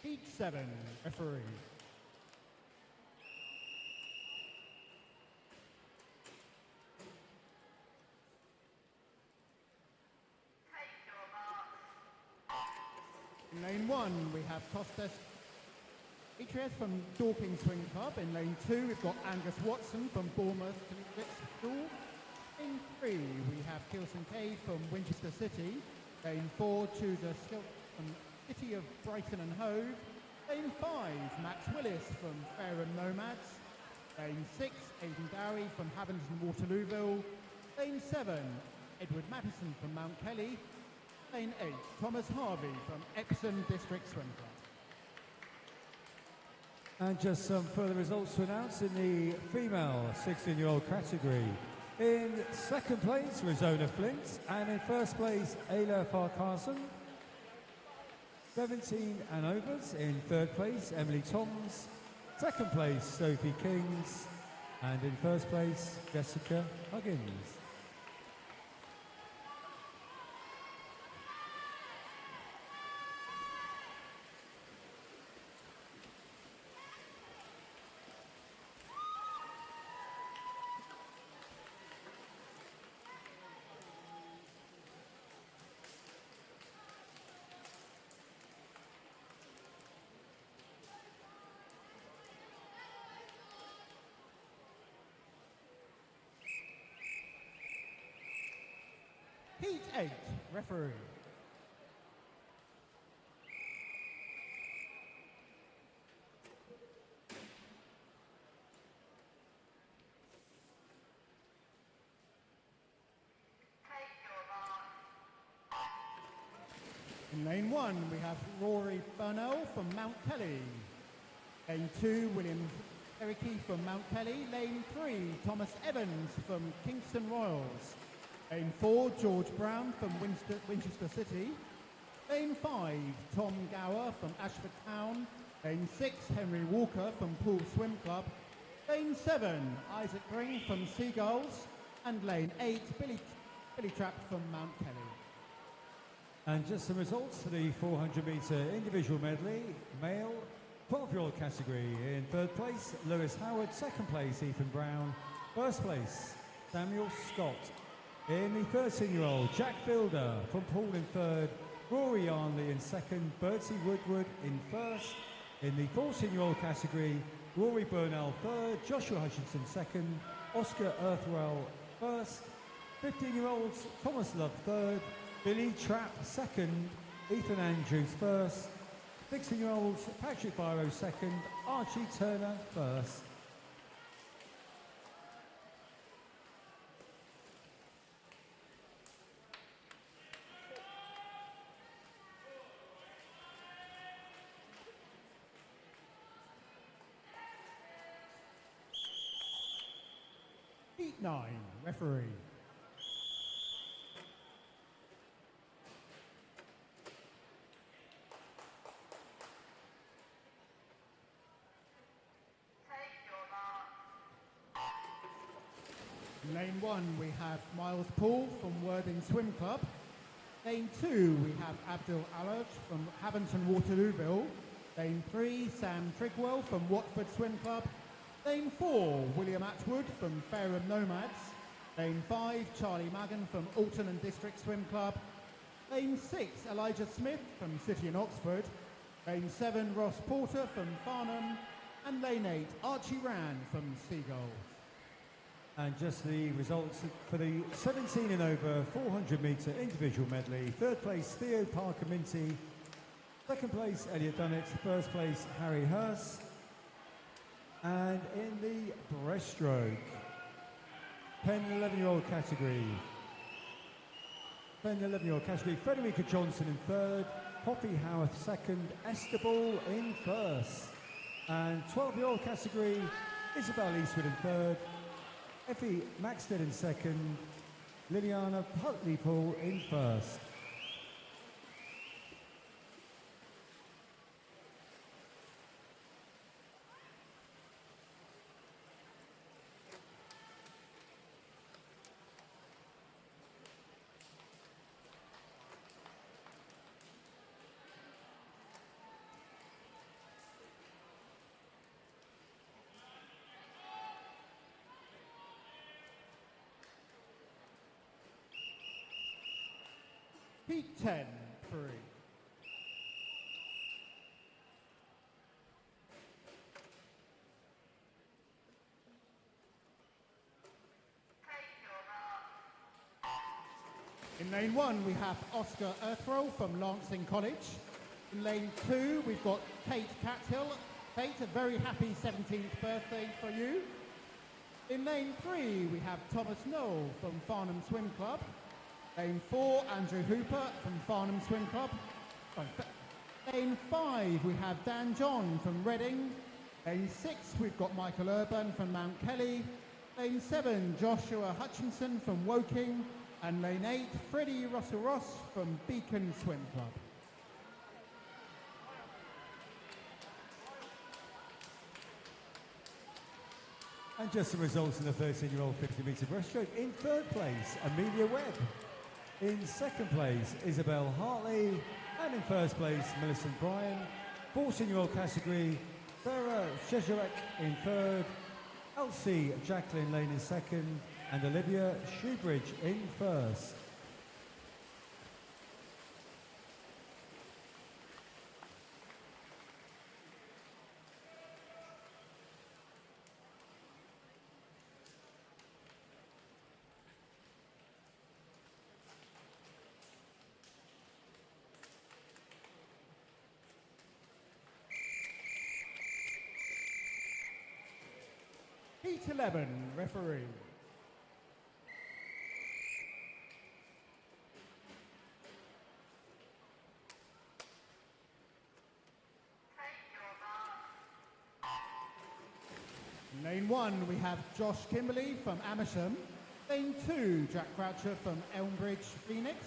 Heat 7, referee. In lane 1, we have Costas Atreus from Dorking Swing Club. In lane 2, we've got Angus Watson from Bournemouth School. In 3, we have Kilson Cade from Winchester City. Lane 4, Tudor Skilt from City of Brighton and Hove. Lane 5, Max Willis from Fareham Nomads. Lane 6, Aidan Dowie from Havenden Waterlooville. Lane 7, Edward Mattison from Mount Kelly. Lane 8, Thomas Harvey from Epsom District Swim Club. And just some further results to announce in the female 16-year-old category. In second place, Rosona Flint, and in first place, Ayla Farquharson. 17 and overs. In third place, Emily Toms. Second place, Sophie Kings. And in first place, Jessica Huggins. Heat 8, referee. In lane 1, we have Rory Burnell from Mount Kelly. Lane 2, William Ericke from Mount Kelly. Lane 3, Thomas Evans from Kingston Royals. Lane 4, George Brown from Winchester City. Lane 5, Tom Gower from Ashford Town. Lane 6, Henry Walker from Poole Swim Club. Lane 7, Isaac Green from Seagulls. And lane 8, Billy Trapp from Mount Kelly. And just some results for the 400-metre individual medley, male, 12-year-old category. In third place, Lewis Howard. Second place, Ethan Brown. First place, Samuel Scott. In the 13-year-old, Jack Fielder from Poole in third. Rory Yarnley in second. Bertie Woodward in first. In the 14-year-old category, Rory Burnell third. Joshua Hutchinson second. Oscar Earthwell first. 15-year-olds, Thomas Love third. Billy Trapp second, Ethan Andrews first, 16-year-olds Patrick Biro second, Archie Turner first. Heat 9, referee. In lane 1, we have Miles Poole from Worthing Swim Club. Lane 2, we have Abdul Alaj from Havenden Waterlooville. Lane 3, Sam Trigwell from Watford Swim Club. Lane 4, William Atwood from Fareham Nomads. Lane 5, Charlie Magan from Alton and District Swim Club. Lane 6, Elijah Smith from City and Oxford. Lane 7, Ross Porter from Farnham. And lane 8, Archie Rand from Seagulls. And just the results for the 17 and over 400-metre individual medley. Third place, Theo Parker-Minty. Second place, Elliot Dunnett. First place, Harry Hurst. And in the breaststroke, 10 and 11-year-old category. 10 and 11-year-old category, Frederica Johnson in third. Poppy Howarth second. Esther Ball in first. And 12-year-old category, Isabel Eastwood in third. Effie Maxted in second, Liliana Putley-Poole in first. Heat 10, free. In lane 1, we have Oscar Earthroll from Lancing College. In lane 2, we've got Kate Cathill. Kate, a very happy 17th birthday for you. In lane 3, we have Thomas Knoll from Farnham Swim Club. Lane 4, Andrew Hooper from Farnham Swim Club. Lane 5, we have Dan John from Reading. Lane 6, we've got Michael Urban from Mount Kelly. Lane 7, Joshua Hutchinson from Woking. And lane 8, Freddie Russell Ross from Beacon Swim Club. And just the results in the 13-year-old 50-metre breaststroke. In third place, Amelia Webb. In second place, Isabel Hartley. And in first place, Millicent Bryan. 14-year-old category, Sarah Shezarek in third. Elsie Jacqueline Lane in second. And Olivia Shoebridge in first. Heat 11, referee. In lane 1, we have Josh Kimberley from Amersham. Lane 2, Jack Croucher from Elmbridge, Phoenix.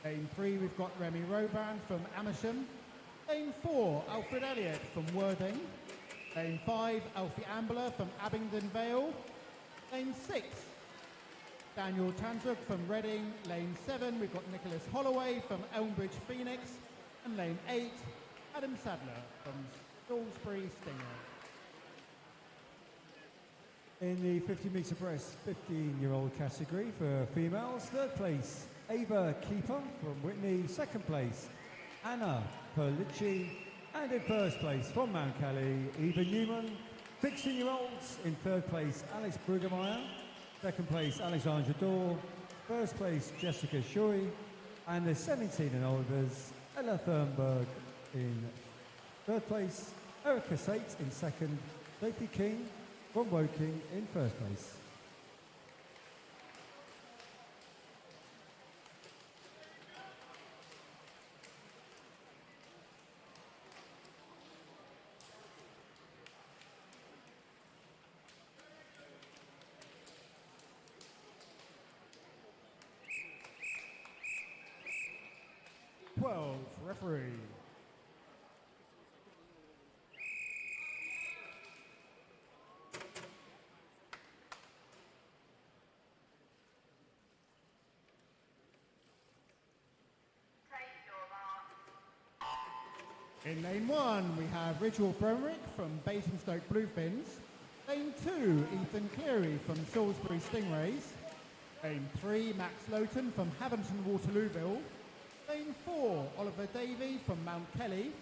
Lane 3, we've got Remy Robrand from Amersham. Lane 4, Alfred Elliott from Worthing. Lane 5, Alfie Ambler from Abingdon Vale. Lane 6, Daniel Tanzuk from Reading. Lane 7, we've got Nicholas Holloway from Elmbridge, Phoenix. And lane 8, Adam Sadler from Salisbury, Stingray. In the 50-metre breast 15-year-old category for females, third place, Ava Keeper from Whitney. Second place, Anna Perlicci. And in first place, from Mount Kelly, Eva Newman. 16-year-olds, in third place, Alex Brueggemeyer. Second place, Alexandra Dorr. First place, Jessica Shuey. And the 17 and olders, Ella Thurnberg in third place, Erica Sate in second, Sophie King from Woking in first place. Referee. In lane 1, we have Ritual Bromerick from Basingstoke Bluefins. Lane 2, Ethan Cleary from Salisbury Stingrays. Lane 3, Max Lowton from Haventon Waterlooville. Lane 4, Oliver Davey from Mount Kelly.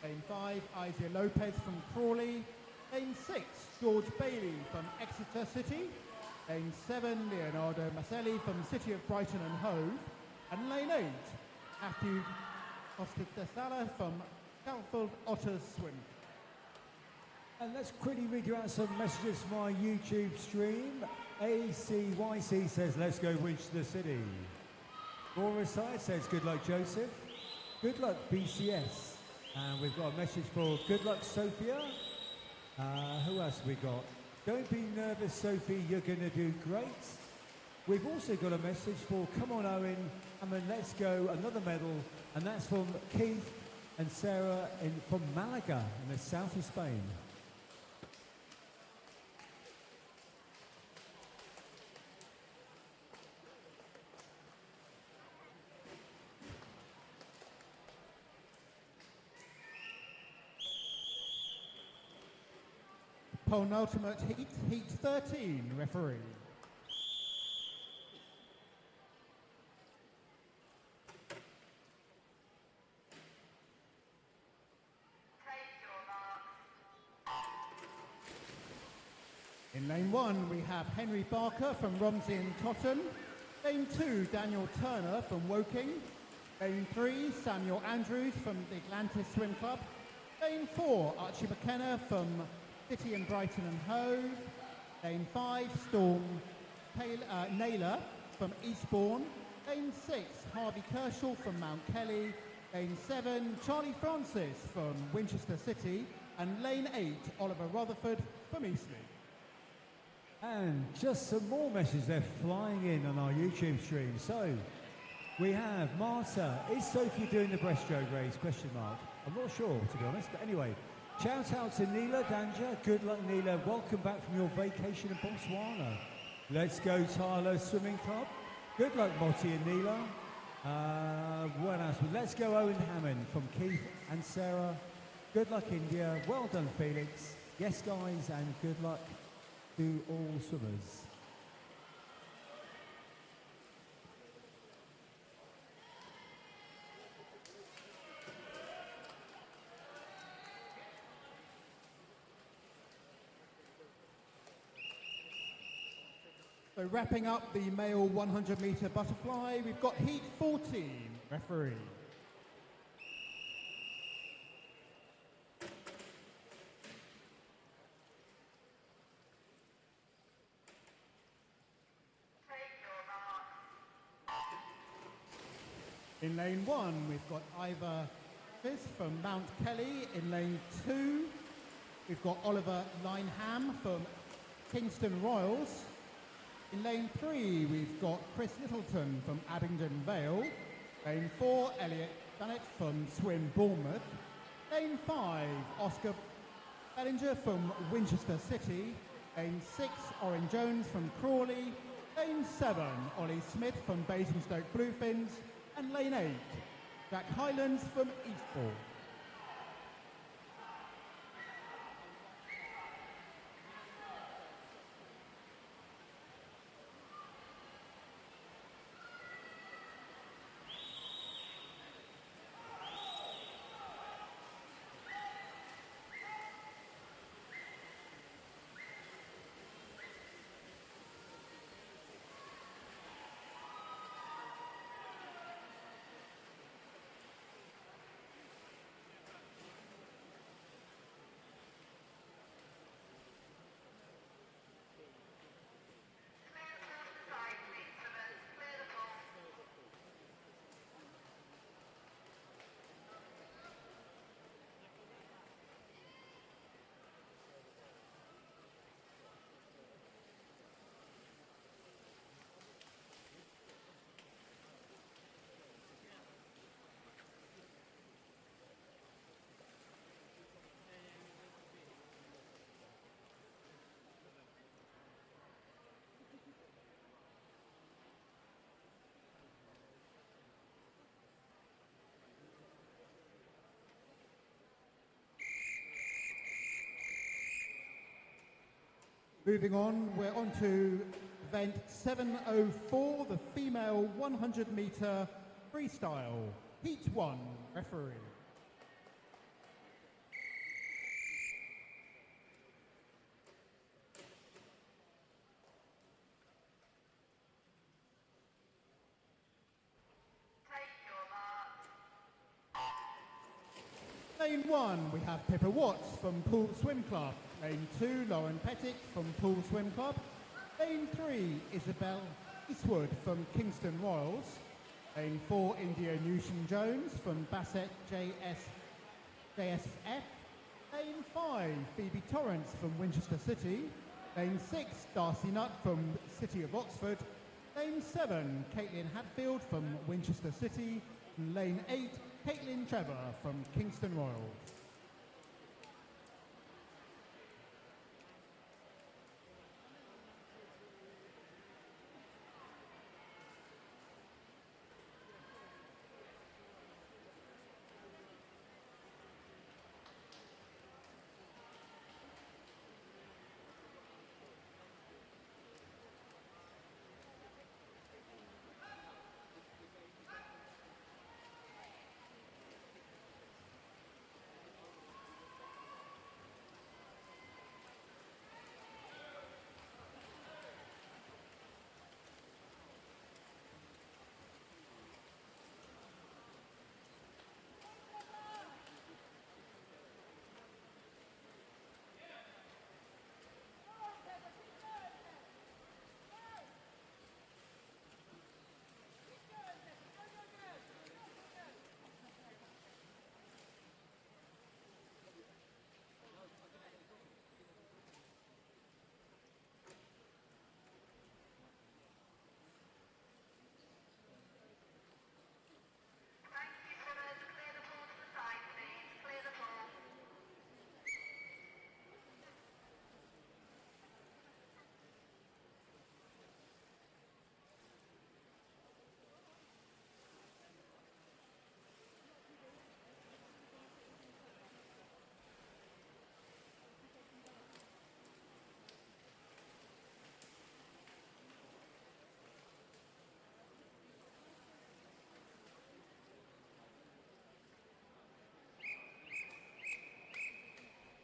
Lane 5, Izia Lopez from Crawley. Lane 6, George Bailey from Exeter City. Lane 7, Leonardo Maselli from City of Brighton and Hove. And lane 8, Matthew Ostadesala from Southfield Otters Swim. And let's quickly read you out some messages from our YouTube stream. ACYC says, let's go Winchester City. Laura Side says, good luck, Joseph. Good luck, BCS. And we've got a message for good luck, Sophia. Who else have we got? Don't be nervous, Sophie, you're going to do great. We've also got a message for come on, Owen, and then let's go, another medal, and that's from Keith and Sarah from Malaga in the south of Spain. Penultimate heat, heat 13, referee. In lane 1, we have Henry Barker from Romsey and Totten. Lane 2, Daniel Turner from Woking. Lane 3, Samuel Andrews from the Atlantis Swim Club. Lane 4, Archie McKenna from City and Brighton and Hove. Lane 5, Storm Naylor from Eastbourne. Lane 6, Harvey Kershaw from Mount Kelly. Lane 7, Charlie Francis from Winchester City. And lane 8, Oliver Rutherford from Eastleigh. And just some more messages they're flying in on our YouTube stream. So, we have Marta, is Sophie doing the breaststroke race? Question mark. I'm not sure, to be honest, but anyway. Shout out to Neela Danja. Good luck, Neela. Welcome back from your vacation in Botswana. Let's Go Tyler Swimming Club. Good luck, Motti and Neela. What else? Let's Go Owen Hammond from Keith and Sarah. Good luck, India. Well done, Felix. Yes, guys, and good luck to all swimmers. So wrapping up the male 100 metre butterfly, we've got heat 14, referee. In lane 1, we've got Ivor Fizz from Mount Kelly. In lane 2, we've got Oliver Lineham from Kingston Royals. In lane 3, we've got Chris Littleton from Abingdon Vale. Lane 4, Elliot Bennett from Swim Bournemouth. Lane 5, Oscar Bellinger from Winchester City. Lane 6, Orin Jones from Crawley. Lane 7, Ollie Smith from Basingstoke Bluefins. And lane 8, Jack Highlands from Eastbourne. Moving on, we're on to event 704, the female 100 metre freestyle. Heat 1, referee. Lane 1, we have Pippa Watts from Poole Swim Club. Lane 2, Lauren Pettick from Poole Swim Club. Lane 3, Isabel Eastwood from Kingston Royals. Lane 4, India Newsham-Jones from Bassett JSF. Lane 5, Phoebe Torrance from Winchester City. Lane 6, Darcy Nutt from City of Oxford. Lane 7, Caitlin Hatfield from Winchester City. And lane 8, Caitlin Trevor from Kingston Royals.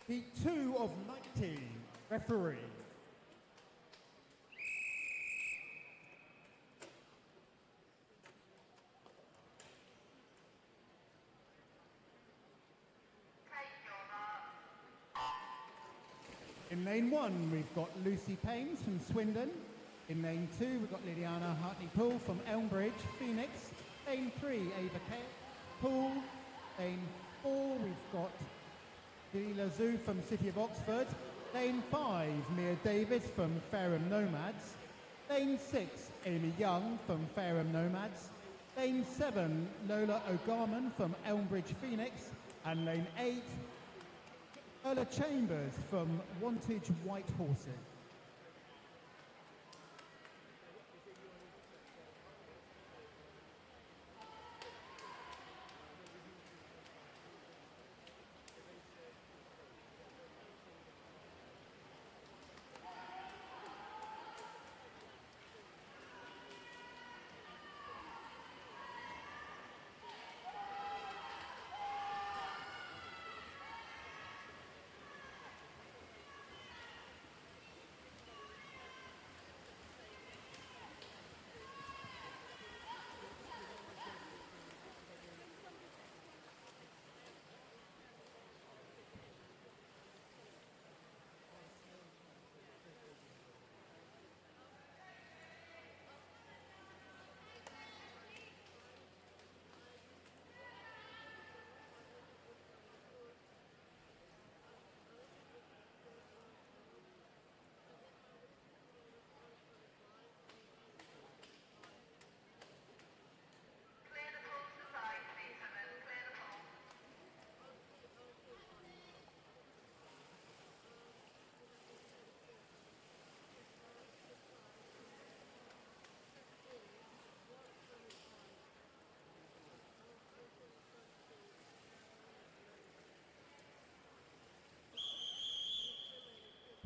Heat 2 of 19, referee. In lane 1, we've got Lucy Paynes from Swindon. In lane 2, we've got Liliana Hartley-Poole from Elmbridge, Phoenix. Lane 3, Ava Poole. Lane 4, we've got Dee Lazou from City of Oxford. Lane 5, Mia Davis from Fareham Nomads. Lane 6, Amy Young from Fareham Nomads. Lane 7, Lola O'Garman from Elmbridge, Phoenix. And lane 8, Lola Chambers from Wantage White Horses.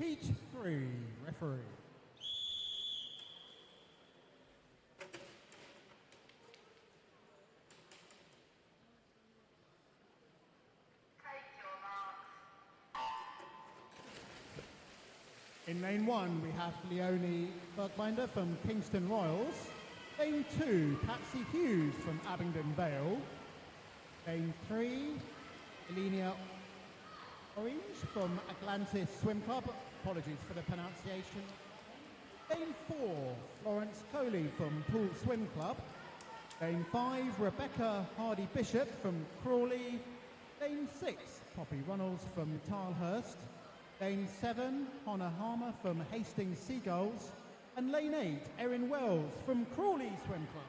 Heat 3, referee. In lane 1, we have Leonie Bergbinder from Kingston Royals. Lane 2, Patsy Hughes from Abingdon Vale. Lane 3, Elenia Orange from Atlantis Swim Club. Apologies for the pronunciation. Lane 4, Florence Coley from Poole Swim Club. Lane 5, Rebecca Hardy-Bishop from Crawley. Lane 6, Poppy Runnels from Tilehurst. Lane 7, Hannah Harmer from Hastings Seagulls. And Lane 8, Erin Wells from Crawley Swim Club.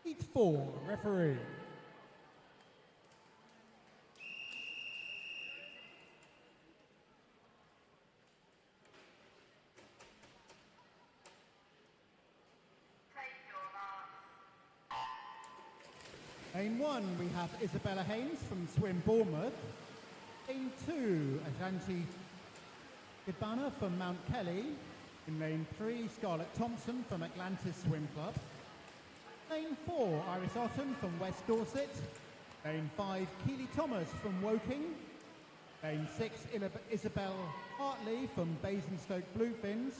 Heat 4, referee. Lane 1, we have Isabella Haynes from Swim Bournemouth. Lane 2, Ashanti Gibana from Mount Kelly. In lane 3, Scarlett Thompson from Atlantis Swim Club. Lane 4, Iris Otten from West Dorset. Lane 5, Keely Thomas from Woking. Lane 6, Isabel Hartley from Basingstoke Bluefins.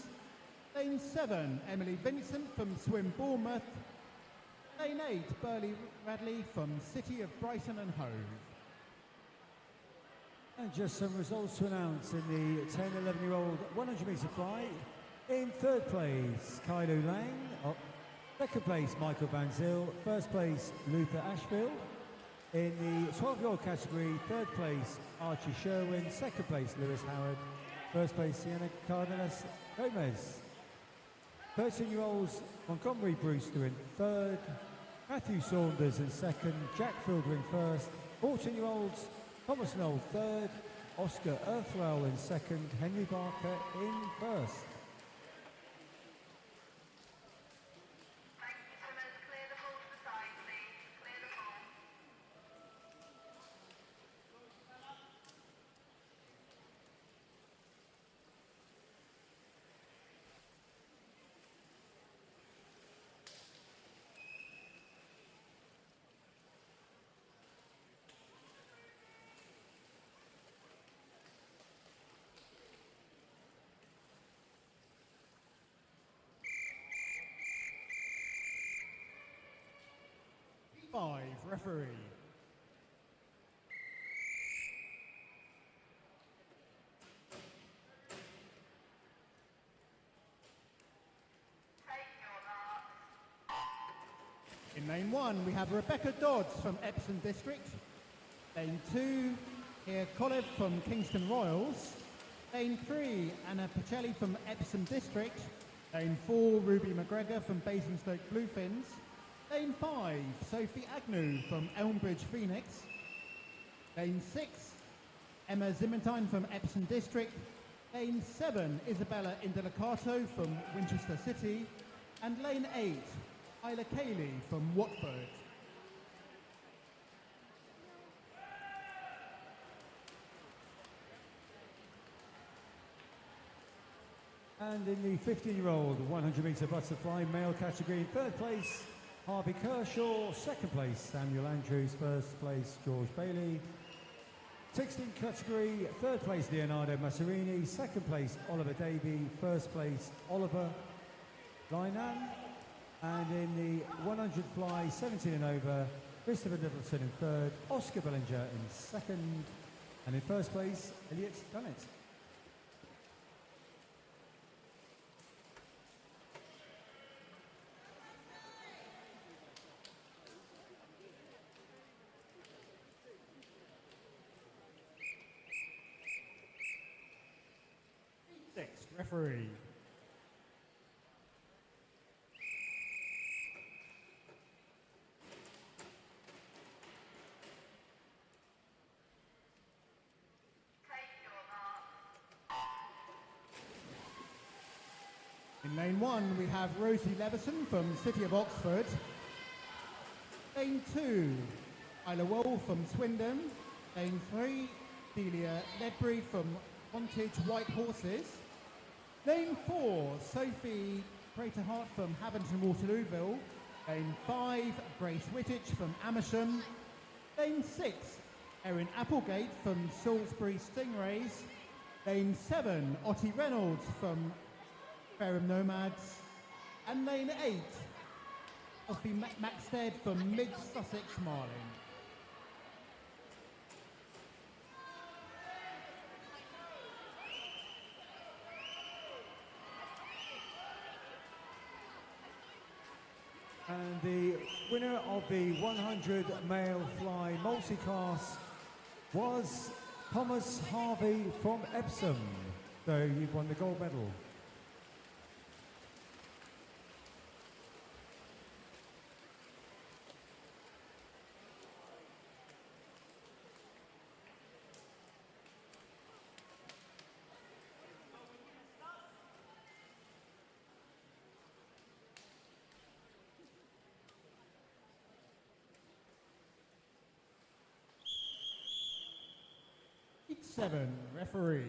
Lane 7, Emily Vincent from Swim Bournemouth. Lane 8, Burley Radley from City of Brighton and Hove. And just some results to announce in the 10, 11-year-old 100-metre fly. In third place, Kylo Lang. Second place, Michael Van Zyl. First place, Luther Ashfield. In the 12-year-old category, third place, Archie Sherwin. Second place, Lewis Howard. First place, Sienna Cardenas Gomez. 13-year-olds, Montgomery Brewster in third. Matthew Saunders in second. Jack Fielder in first. 14-year-olds, Thomas Knoll third. Oscar Earthwell in second. Henry Barker in first. Five, referee. In lane 1, we have Rebecca Dodds from Epsom District. Lane 2, here Collev from Kingston Royals. Lane 3, Anna Pacelli from Epsom District. Lane 4, Ruby McGregor from Basingstoke Bluefins. Lane 5, Sophie Agnew from Elmbridge Phoenix. Lane 6, Emma Zimmertine from Epsom District. Lane 7, Isabella Indelicato from Winchester City. And lane 8, Isla Cayley from Watford. And in the 15-year-old 100-metre butterfly male category, in third place, Harvey Kershaw. Second place, Samuel Andrews. First place, George Bailey. 16 category, third place, Leonardo Masserini. Second place, Oliver Davey. First place, Oliver Linan. And in the 100 fly, 17 and over, Christopher Littleton in third, Oscar Bellinger in second, and in first place, Elliot Dunnett. Sixth, referee. In lane 1, we have Rosie Levison from City of Oxford. Lane 2, Isla Wool from Swindon. Lane 3, Delia Ledbury from Montage White Horses. Lane 4, Sophie Prater-Hart from Havant Waterlooville. Lane 5, Grace Wittich from Amersham. Lane 6, Erin Applegate from Salisbury Stingrays. Lane 7, Ottie Reynolds from Fareham Nomads. And lane 8, Offie Maxted from Mid-Sussex Marlin. And the winner of the 100 male fly multi-class was Thomas Harvey from Epsom. So you've won the gold medal. 7, referee.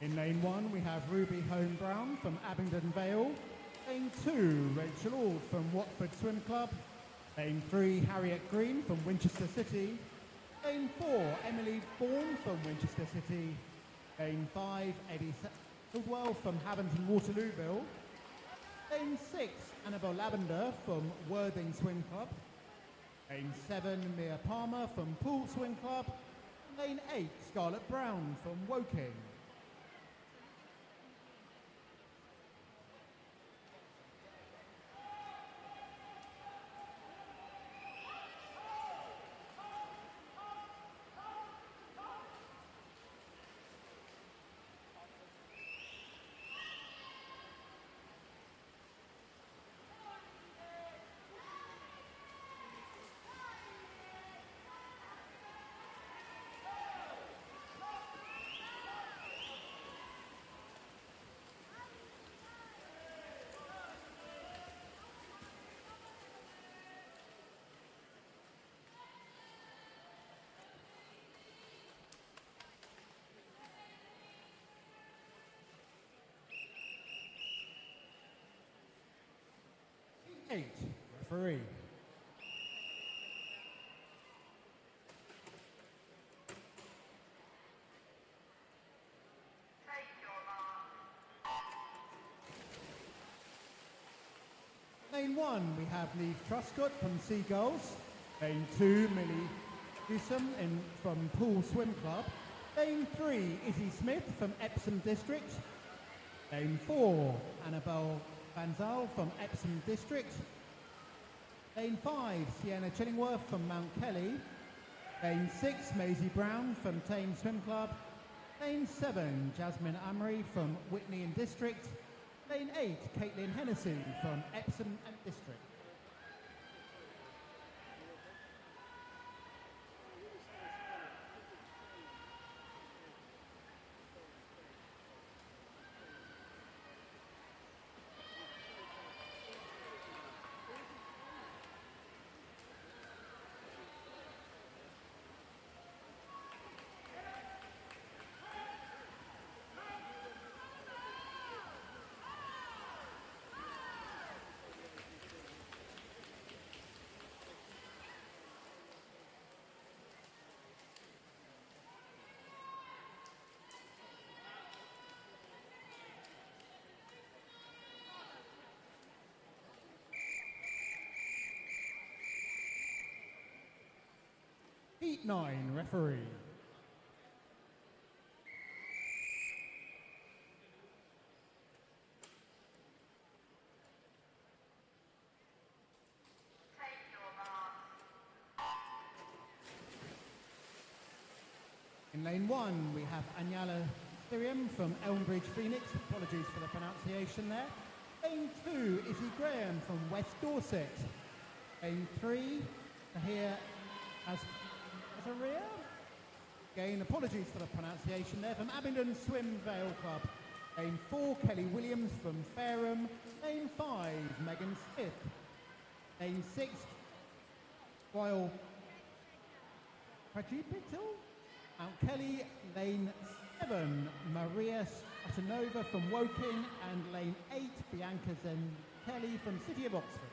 In lane 1, we have Ruby Hone-Brown from Abingdon Vale. Lane 2, Rachel Ord from Watford Swim Club. Lane 3, Harriet Green from Winchester City. Lane 4, Emily Bourne from Winchester City. Lane 5, Eddie Sildwell from Havington Waterlooville. Lane 6, Annabelle Lavender from Worthing Swim Club. Lane 7, Mia Palmer from Poole Swim Club. Lane 8, Scarlett Brown from Woking. Eight, referee. Lane 1, we have Neve Truscott from Seagulls. Lane 2, Millie Newsom from Poole Swim Club. Lane 3, Izzy Smith from Epsom District. Lane 4, Annabelle Van Zyl from Epsom District. Lane 5, Sienna Chillingworth from Mount Kelly. Lane 6, Maisie Brown from Thames Swim Club. Lane 7, Jasmine Amory from Whitney and District. Lane 8, Caitlin Hennessy from Epsom and District. Heat 9, referee. In lane 1, we have Anyala Thirium from Elmbridge Phoenix. Apologies for the pronunciation there. Lane 2, Izzy Graham from West Dorset. Lane 3, Tahir Azaria. Again, apologies for the pronunciation there. From Abingdon Swim Vale Club. Lane 4, Kelly Williams from Fareham. Lane 5, Megan Smith. Lane 6, Royal Prajipital. Mount Kelly. Lane 7, Maria Atanova from Woking. And lane 8, Bianca Zen Kelly from City of Oxford.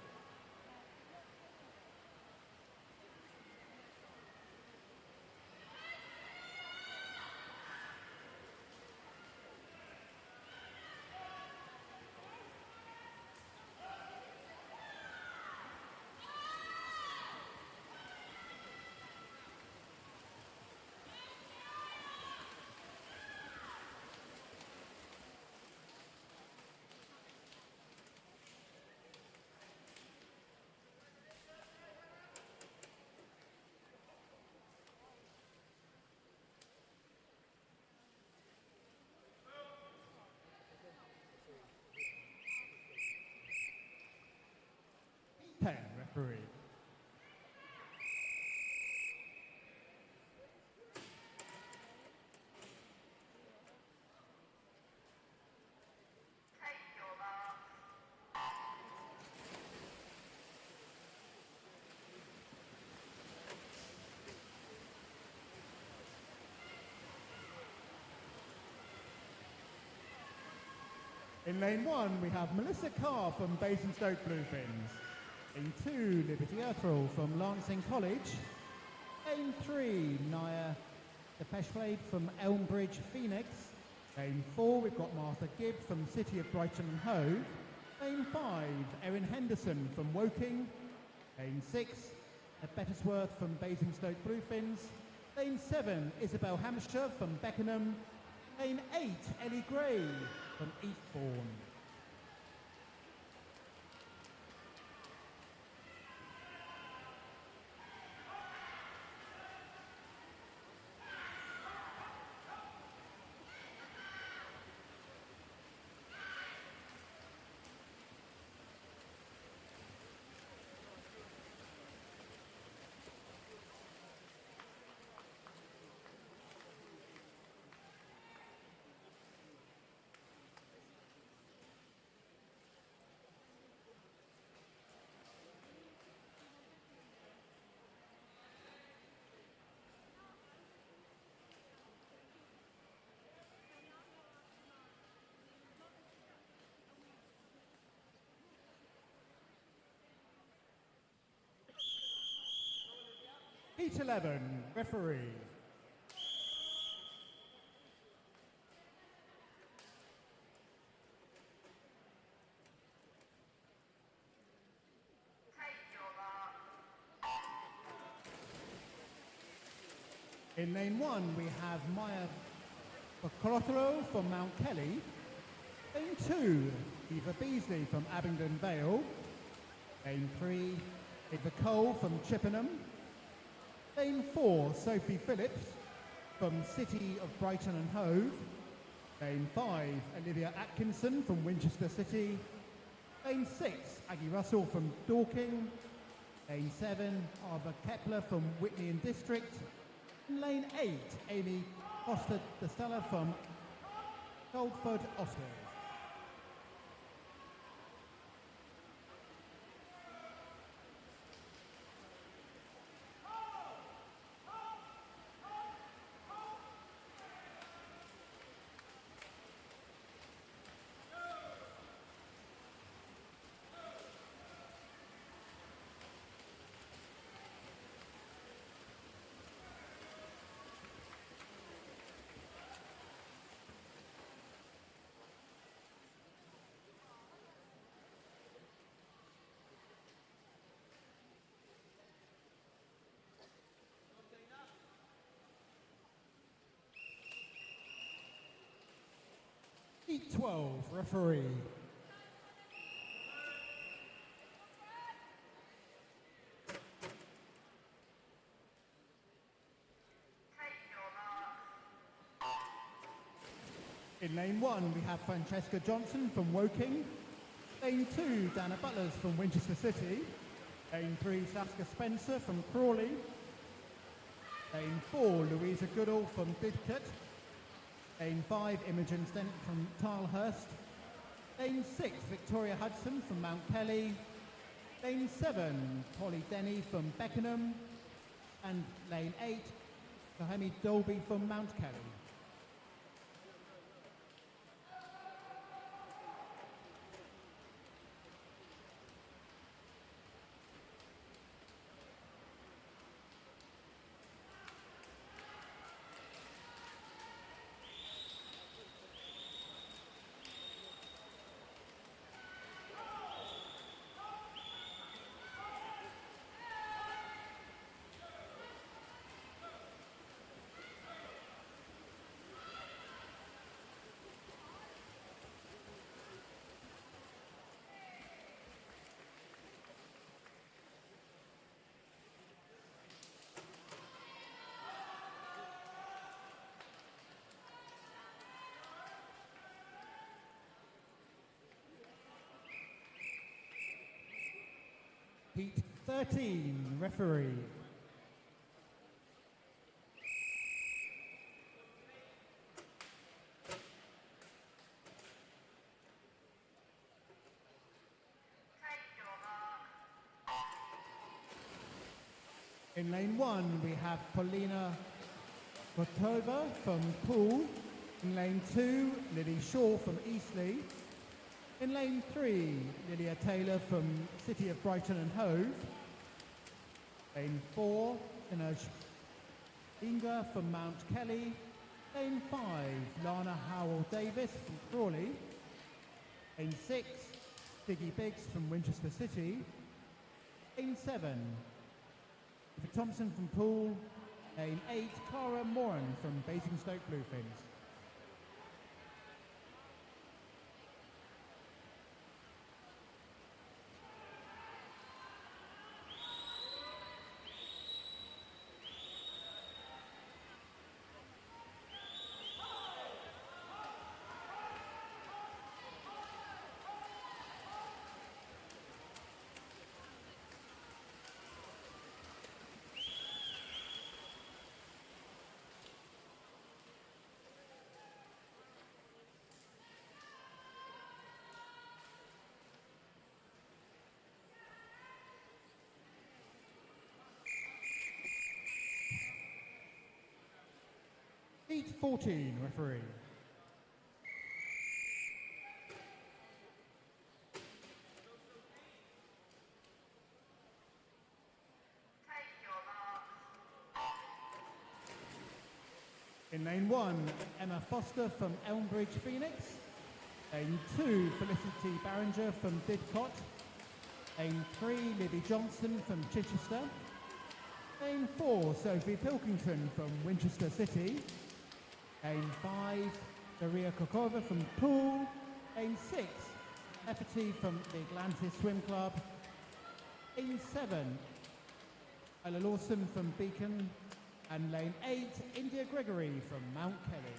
In lane 1, we have Melissa Carr from Basingstoke Bluefins. Lane 2, Liberty Earthall from Lancing College. Lane 3, Naya Depeshblade from Elmbridge Phoenix. Lane 4, we've got Martha Gibb from City of Brighton and Hove. Lane 5, Erin Henderson from Woking. Lane 6, Bettisworth from Basingstoke Bluefins. Lane 7, Isabel Hampshire from Beckenham. Lane 8, Ellie Gray from Eastbourne. Heat 11, referee. In lane 1, we have Maya Bocrotero from Mount Kelly. Lane 2, Eva Beasley from Abingdon Vale. Lane 3, Eva Cole from Chippenham. Lane 4, Sophie Phillips from City of Brighton and Hove. Lane 5, Olivia Atkinson from Winchester City. Lane 6, Aggie Russell from Dorking. Lane 7, Arva Kepler from Whitney and District. And lane 8, Amy Costa de Stella from Goldford Oscar. Heat 12, referee. In lane 1, we have Francesca Johnson from Woking. Lane 2, Dana Butlers from Winchester City. Lane 3, Saskia Spencer from Crawley. Lane 4, Louisa Goodall from Bidcot. Lane 5, Imogen Stent from Tilehurst. Lane 6, Victoria Hudson from Mount Kelly. Lane 7, Polly Denny from Beckenham. And lane 8, Kahemi Dolby from Mount Kelly. Heat 13, referee. In lane 1, we have Paulina Gotova from Poole. In lane 2, Lily Shaw from Eastleigh. In lane 3, Lilia Taylor from City of Brighton and Hove. Lane 4, Dinesh Inga from Mount Kelly. Lane 5, Lana Howell-Davis from Crawley. Lane 6, Diggy Biggs from Winchester City. Lane 7, David Thompson from Poole. Lane 8, Cara Moran from Basingstoke Bluefins. Heat 14, referee. In lane 1, Emma Foster from Elmbridge Phoenix. Lane 2, Felicity Barringer from Didcot. Lane 3, Libby Johnson from Chichester. Lane 4, Sophie Pilkington from Winchester City. Lane 5, Maria Kokova from Poole. Lane 6, Efferty from the Atlantis Swim Club. Lane 7, Ella Lawson from Beacon. And lane 8, India Gregory from Mount Kelly.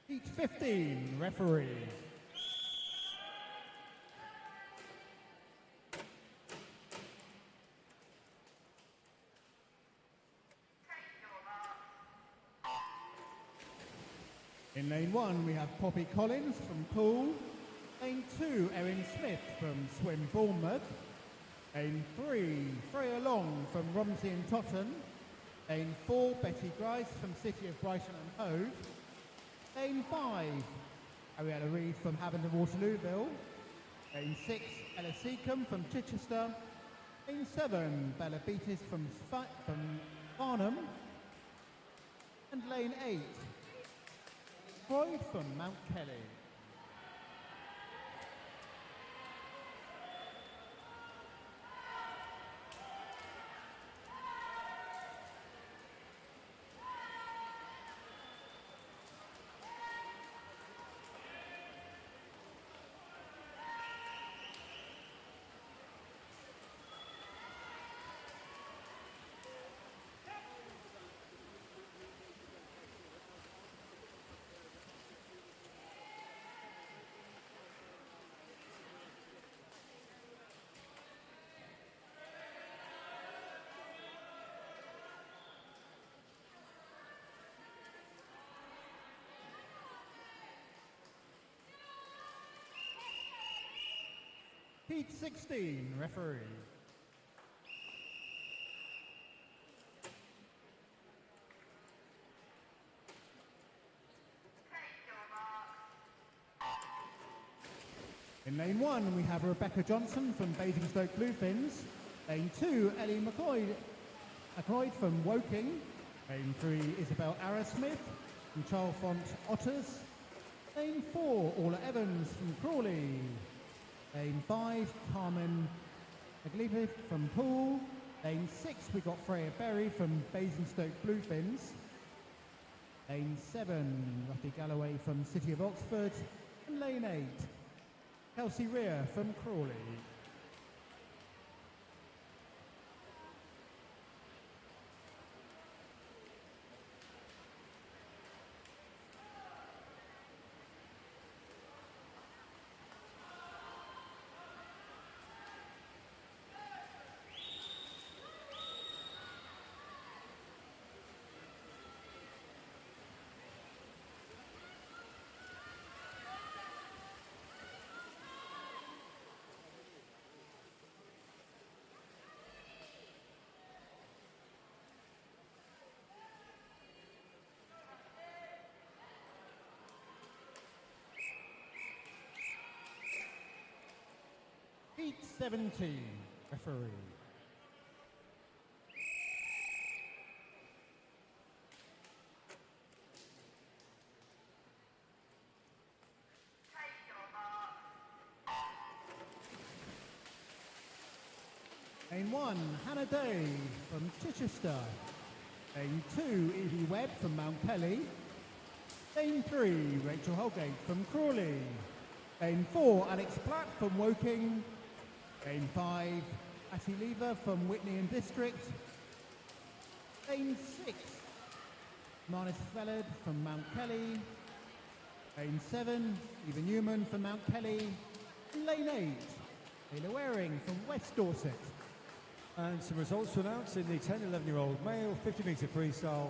Heat 15, referee. In lane 1, we have Poppy Collins from Poole. Lane 2, Erin Smith from Swim Bournemouth. Lane 3, Freya Long from Romsey and Totten. Lane 4, Betty Grice from City of Brighton and Hove. Lane 5, Ariella Reid from Havant and Waterlooville. Lane 6, Ella Seacombe from Chichester. Lane 7, Bella Beatis from Farnham. And lane 8, Freud from Mount Kelly. Heat 16, referee. In lane 1, we have Rebecca Johnson from Basingstoke Bluefins. Lane 2, Ellie McCroyd from Woking. Lane 3, Isabel Arrowsmith from Charlefont Otters. Lane 4, Orla Evans from Crawley. Lane 5, Carmen McLeod from Poole. Lane 6, we got Freya Berry from Basingstoke Bluefins. Lane 7, Ruthie Galloway from City of Oxford. And lane 8, Kelsey Rear from Crawley. Heat 17, referee. Lane 1, Hannah Day from Chichester. Lane 2, Evie Webb from Mount Kelly. Lane 3, Rachel Holgate from Crawley. Lane 4, Alex Platt from Woking. Lane 5, Atty Lever from Whitney and District. Lane 6, Marnis Felled from Mount Kelly. Lane 7, Eva Newman from Mount Kelly. And Lane 8, Ayla Waring from West Dorset. And some results to announce in the 10-11-year-old male 50-metre freestyle.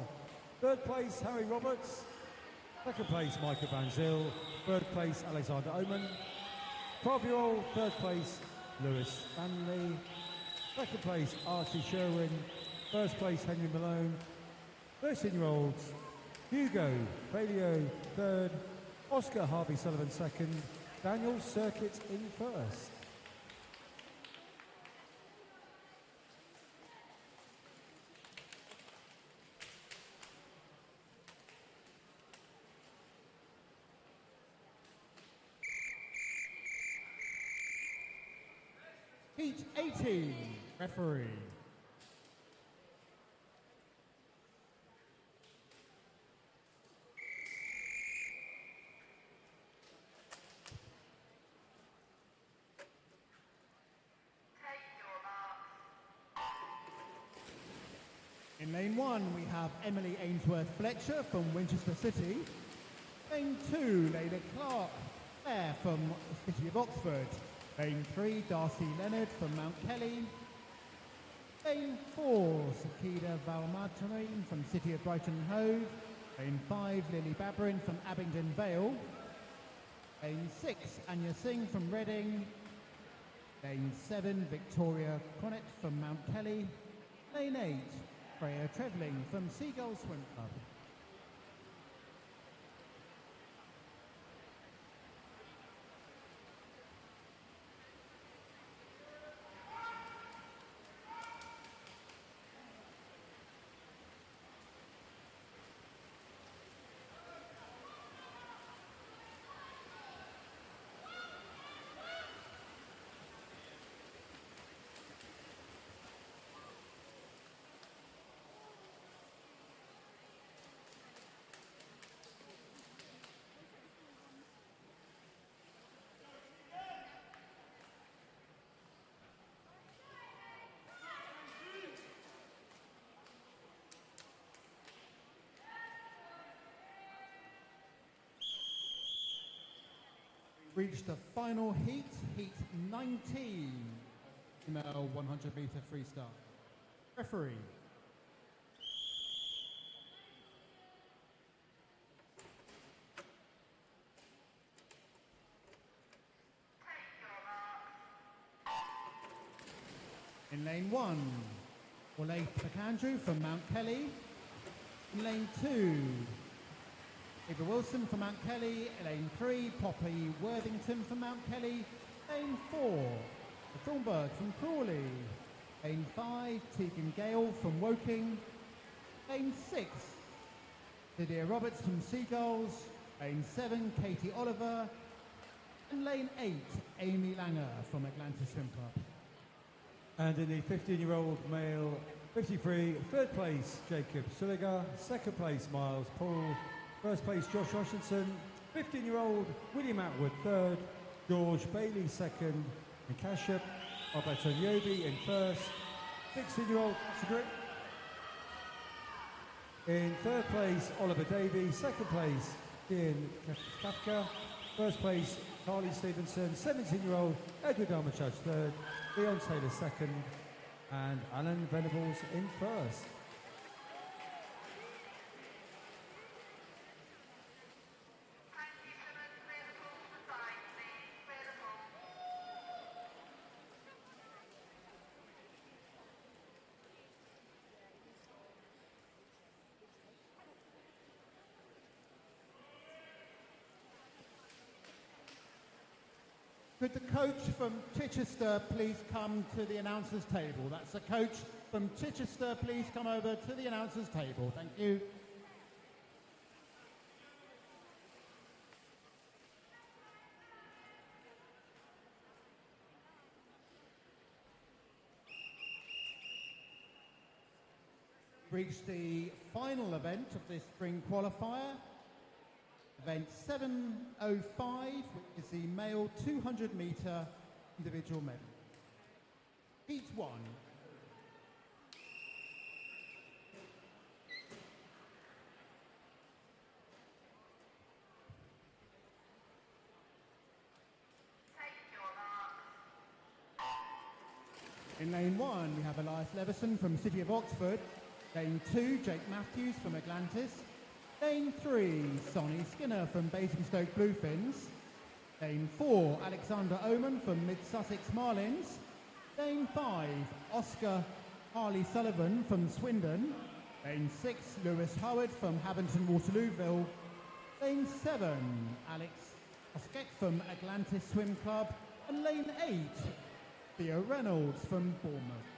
Third place, Harry Roberts. Second place, Michael Banzil. Third place, Alexander Oman. 12-year-old, third place, Lewis Stanley. Second place, Archie Sherwin. First place, Henry Malone. 13-year-olds, Hugo Falio, third. Oscar Harvey Sullivan, second. Daniel Circuit in first. Heat 18, referee. In lane 1, we have Emily Ainsworth Fletcher from Winchester City. Lane 2, Layla Clark Clare from the City of Oxford. Lane 3, Darcy Leonard from Mount Kelly. Lane 4, Sakida Valmatrain from City of Brighton and Hove. Lane 5, Lily Babrin from Abingdon Vale. Lane 6, Anya Singh from Reading. Lane 7, Victoria Connett from Mount Kelly. Lane 8, Freya Trevelling from Seagull Swim Club. Reached the final heat, heat 19, female 100-metre freestyle. Referee. In lane 1, Walaith McAndrew from Mount Kelly. In lane 2, Eva Wilson from Mount Kelly. Lane 3, Poppy Worthington from Mount Kelly. Lane 4, Thornburg from Crawley. Lane 5, Tegan Gale from Woking. Lane 6, Lydia Roberts from Seagulls. Lane 7, Katie Oliver. And lane 8, Amy Langer from Atlanta Swim Club. And in the 15-year-old male 53, third place, Jacob Sulliger. Second place, Miles Paul. First place, Josh Washington. 15-year-old, William Atwood, third. George Bailey second, and Kashyap Obatanyobi in first. 16-year-old category. In third place, Oliver Davies. Second place, Ian Kafka. First place, Carly Stevenson. 17-year-old Edward Armitage third. Leon Taylor second. And Alan Venables in first. Could the coach from Chichester please come to the announcers table? That's the coach from Chichester. Please come over to the announcers table. Thank you. Reached the final event of this spring qualifier. Event 705, which is the male 200 metre individual medley. Heat 1. In lane 1, we have Elias Leveson from City of Oxford. Lane 2, Jake Matthews from Atlantis. Lane 3, Sonny Skinner from Basingstoke Bluefins. Lane 4, Alexander Oman from Mid-Sussex Marlins. Lane 5, Oscar Harley Sullivan from Swindon. Lane 6, Lewis Howard from Haventon Waterlooville. Lane 7, Alex Oskek from Atlantis Swim Club. And lane 8, Theo Reynolds from Bournemouth.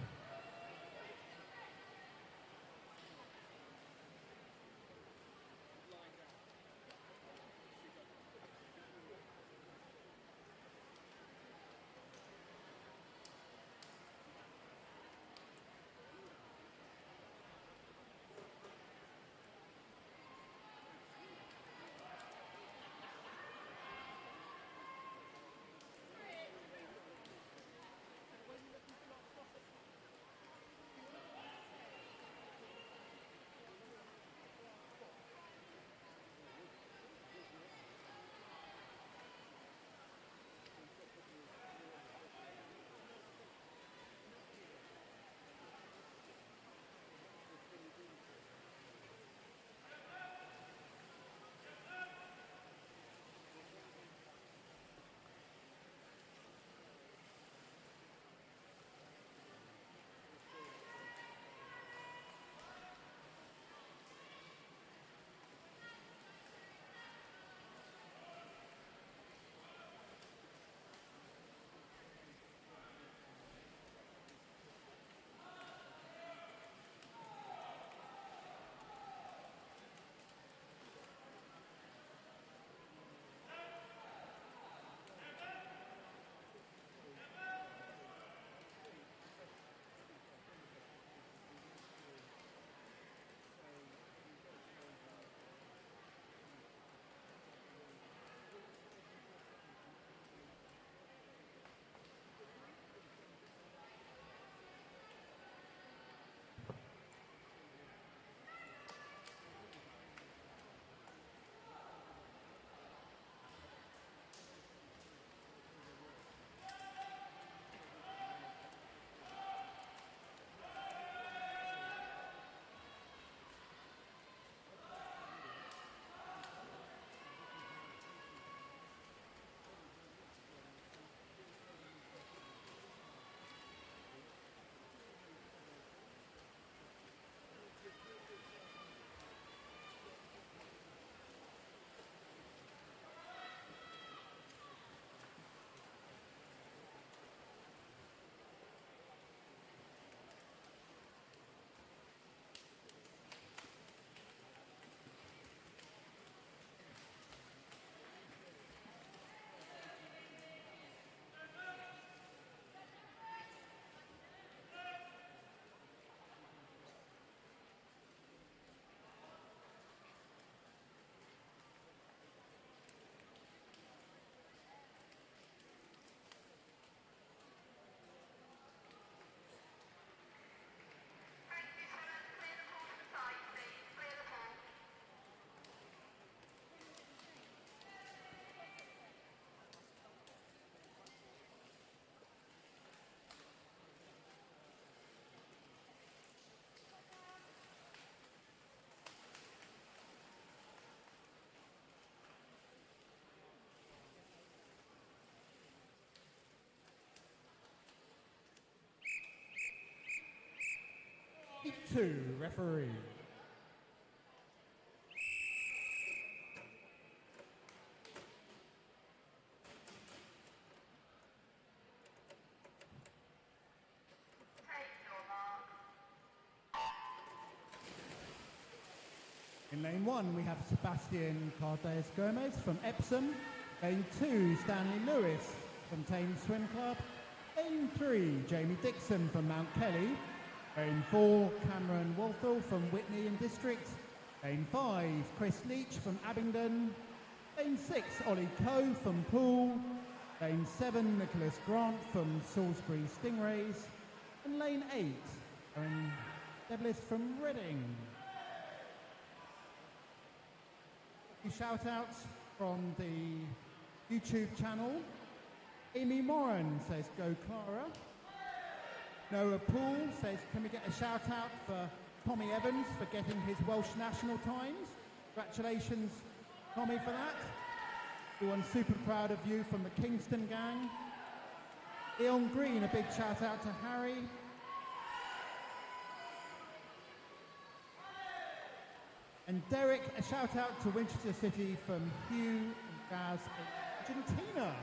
2, referee. In lane 1, we have Sebastian Cardes Gomez from Epsom. Lane 2, Stanley Lewis from Thames Swim Club. Lane 3, Jamie Dixon from Mount Kelly. Lane 4, Cameron Walthall from Whitney and District. Lane 5, Chris Leach from Abingdon. Lane 6, Ollie Coe from Poole. Lane 7, Nicholas Grant from Salisbury Stingrays. And lane 8, Aaron Devlis from Reading. Shout-outs from the YouTube channel. Amy Moran says, go Clara. Noah Poole says, can we get a shout-out for Tommy Evans for getting his Welsh national times? Congratulations, Tommy, for that. Everyone's super proud of you from the Kingston gang. Leon Green, a big shout-out to Harry. And Derek, a shout out to Winchester City from Hugh and Gaz in Argentina.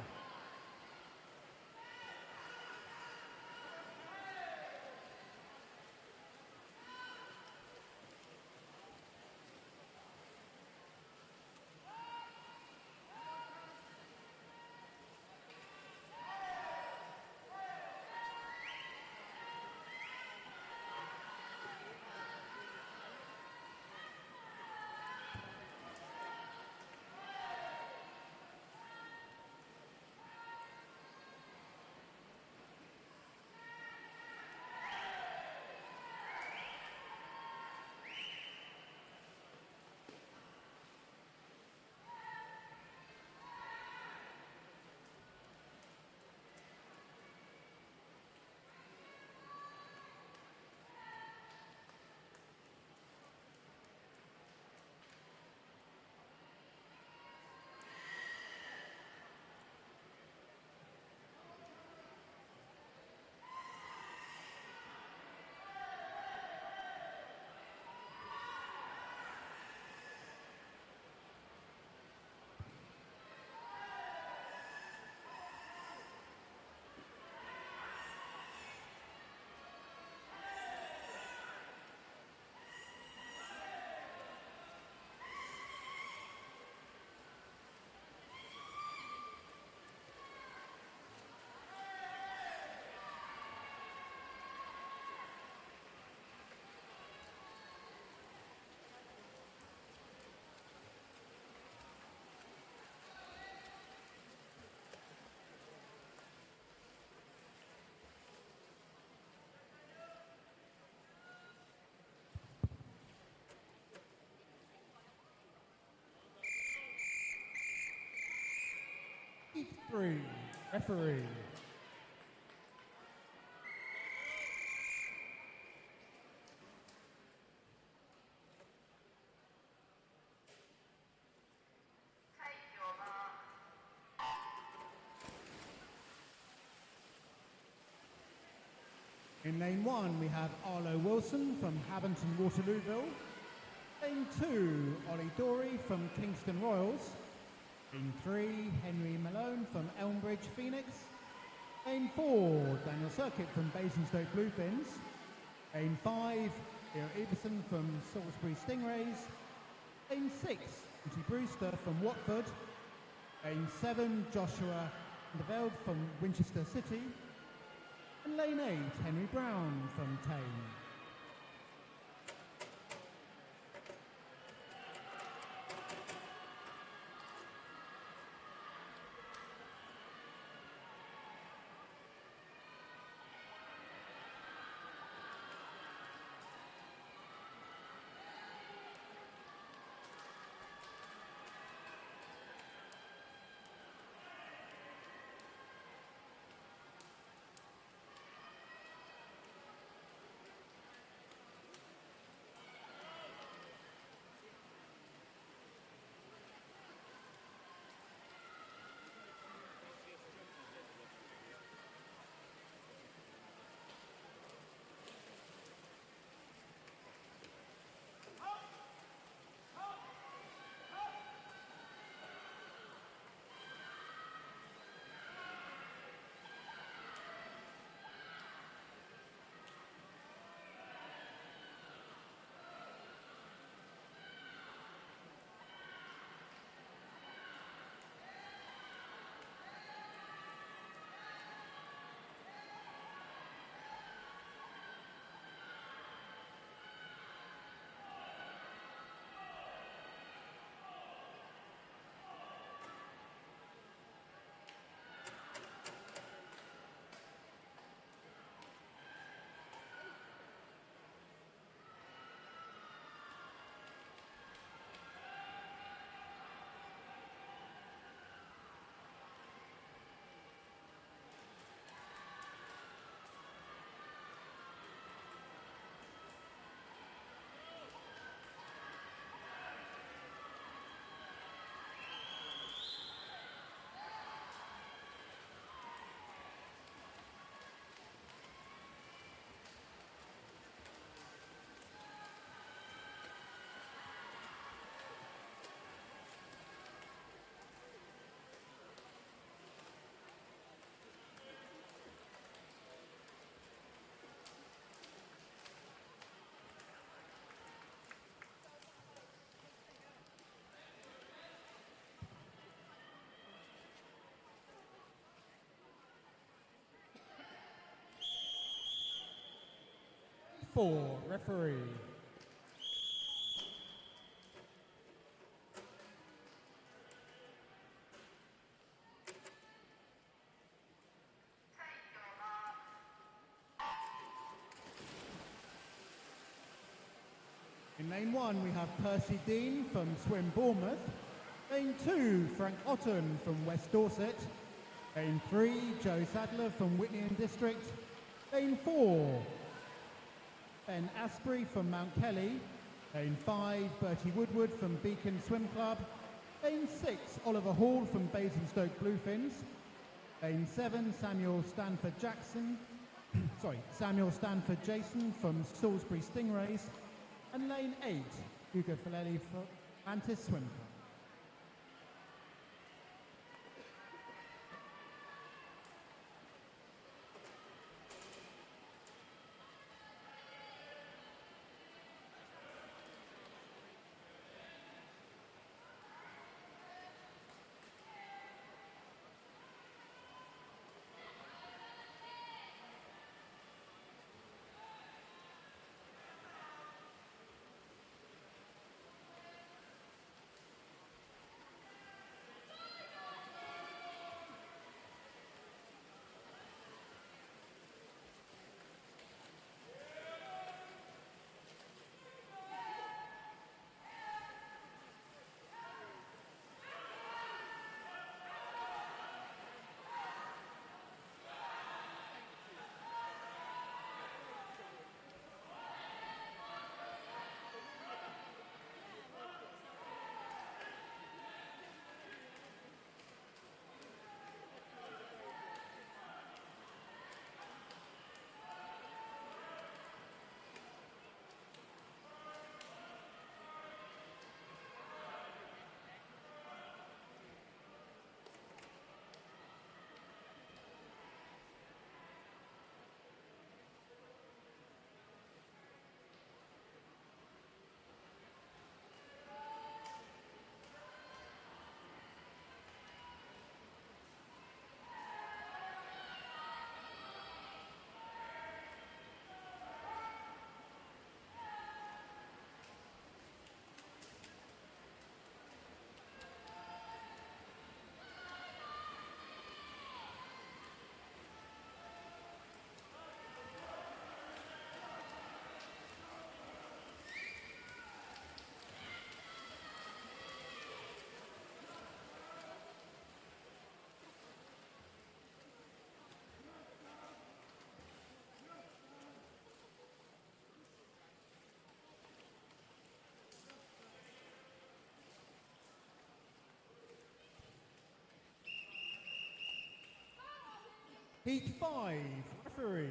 Heat 3, referee. In lane 1, we have Arlo Wilson from Haventon Waterlooville. Lane 2, Ollie Dorey from Kingston Royals. Lane 3, Henry Malone from Elmbridge Phoenix. Lane 4, Daniel Circuit from Basingstoke Bluefins. Lane 5, Theo Everson from Salisbury Stingrays. Lane 6, Richie Brewster from Watford. Lane 7, Joshua Develd from Winchester City. And lane 8, Henry Brown from Tame. 4, referee. In lane 1, we have Percy Dean from Swim Bournemouth. Lane 2, Frank Otten from West Dorset. Lane 3, Joe Sadler from Whitney and District. Lane 4, Ben Asprey from Mount Kelly. Lane 5, Bertie Woodward from Beacon Swim Club. Lane 6, Oliver Hall from Basingstoke Bluefins. Lane 7, Samuel Stanford Jason from Salisbury Stingrays. And lane 8, Hugo Filelli from Mantis Swim Club. Heat 5, referee.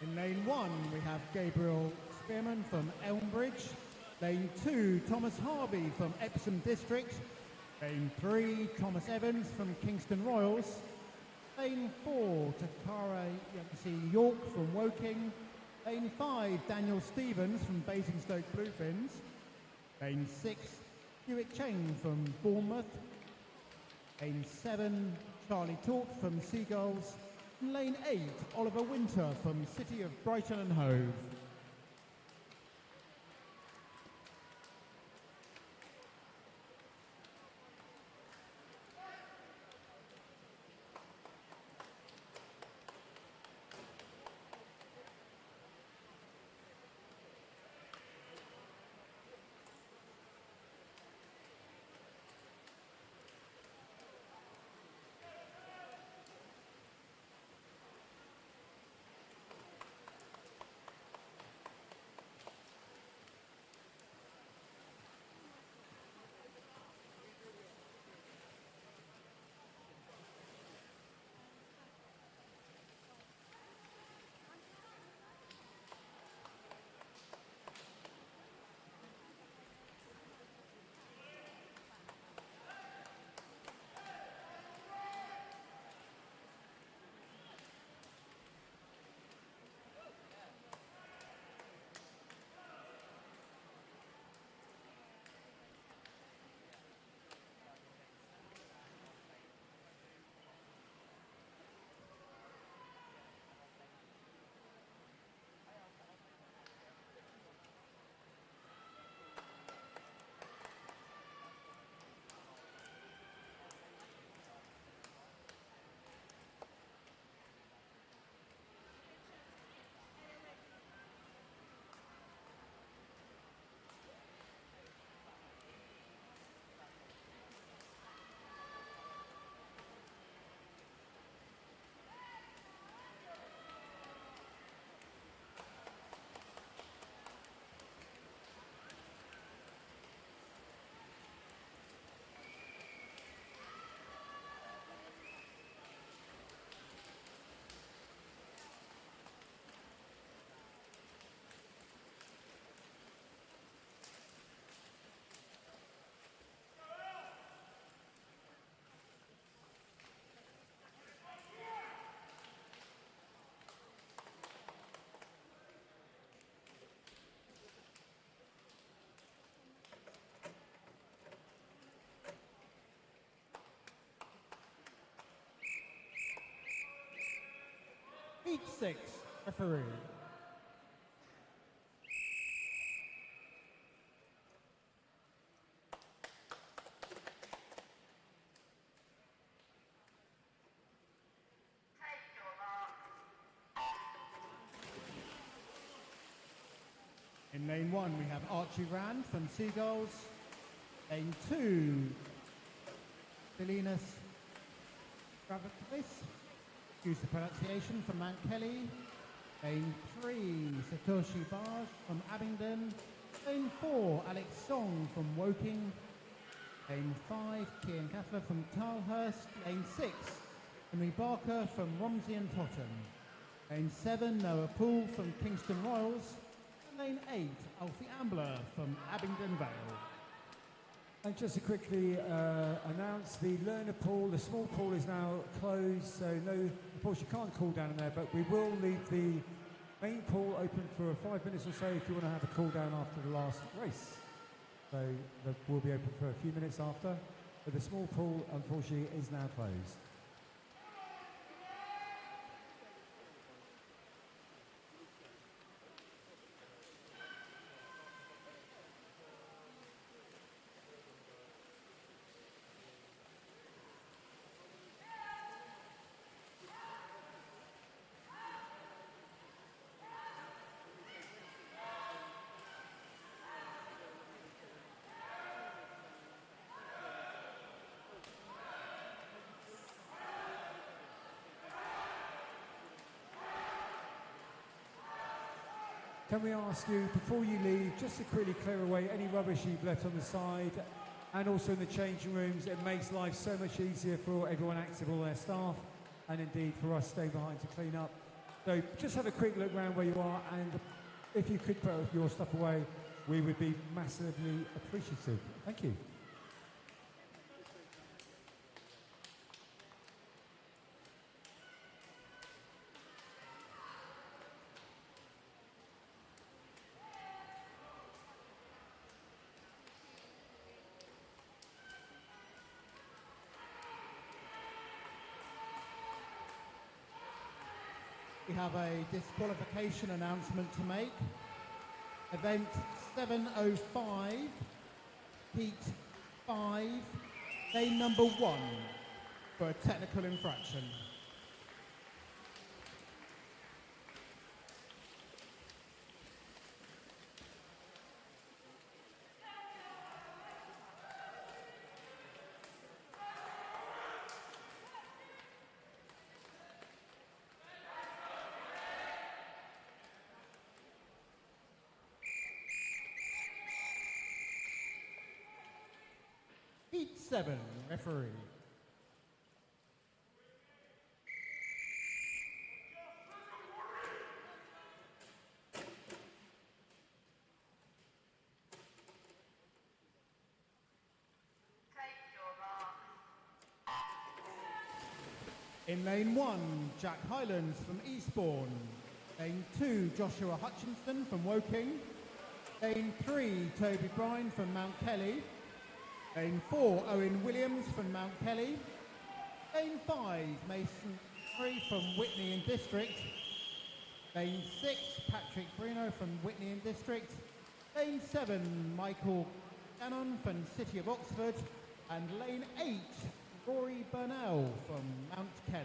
In lane 1, we have Gabriel Spearman from Elmbridge. Lane 2, Thomas Harvey from Epsom District. Lane 3, Thomas Evans from Kingston Royals. Lane 4, Takara York from Woking. Lane 5, Daniel Stevens from Basingstoke Bluefins. Lane 6, Hewitt Cheng from Bournemouth. Lane 7, Charlie Taut from Seagulls. And lane 8, Oliver Winter from City of Brighton and Hove. Heat 6, referee. In lane 1, we have Archie Rand from Seagulls. Lane 2, Salinas Gravitalis, excuse the pronunciation, from Mount Kelly. Lane 3, Satoshi Baj from Abingdon. Lane 4, Alex Song from Woking. Lane 5, Kian Kaffler from Tilehurst. Lane 6, Henry Barker from Romsey and Totton. Lane 7, Noah Poole from Kingston Royals. Lane 8, Alfie Ambler from Abingdon Vale. And just to quickly announce, the learner pool, the small pool is now closed, so no, of course you can't cool down in there, but we will leave the main pool open for 5 minutes or so if you want to have a cool down after the last race. So we'll be open for a few minutes after, but the small pool, unfortunately, is now closed. Can we ask you, before you leave, just to quickly clear away any rubbish you've left on the side, and also in the changing rooms. It makes life so much easier for everyone active, all their staff, and indeed for us staying behind to clean up. So just have a quick look around where you are, and if you could put your stuff away, we would be massively appreciative. Thank you. We have a disqualification announcement to make. Event 705, Heat 5, lane number 1 for a technical infraction. Heat 7, referee. In lane 1, Jack Highlands from Eastbourne. Lane 2, Joshua Hutchinson from Woking. Lane 3, Toby Bryan from Mount Kelly. Lane 4, Owen Williams from Mount Kelly. Lane 5, Mason Murray from Whitney and District. Lane 6, Patrick Bruno from Whitney and District. Lane 7, Michael Gannon from City of Oxford. And lane 8, Rory Burnell from Mount Kelly.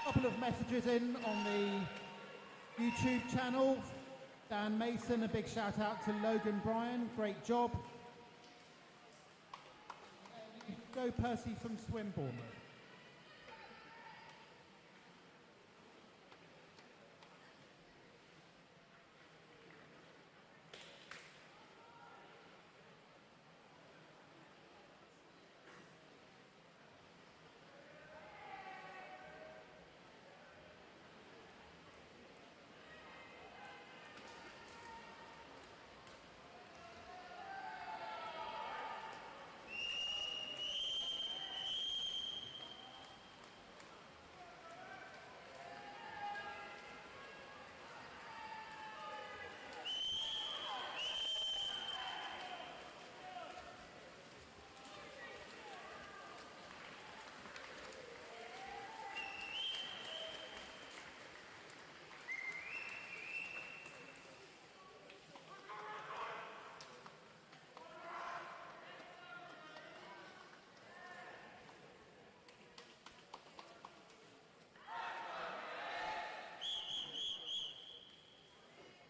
Couple of messages in on the YouTube channel. Dan Mason, a big shout out to Logan Bryan, great job. Go Percy from Swim Bournemouth.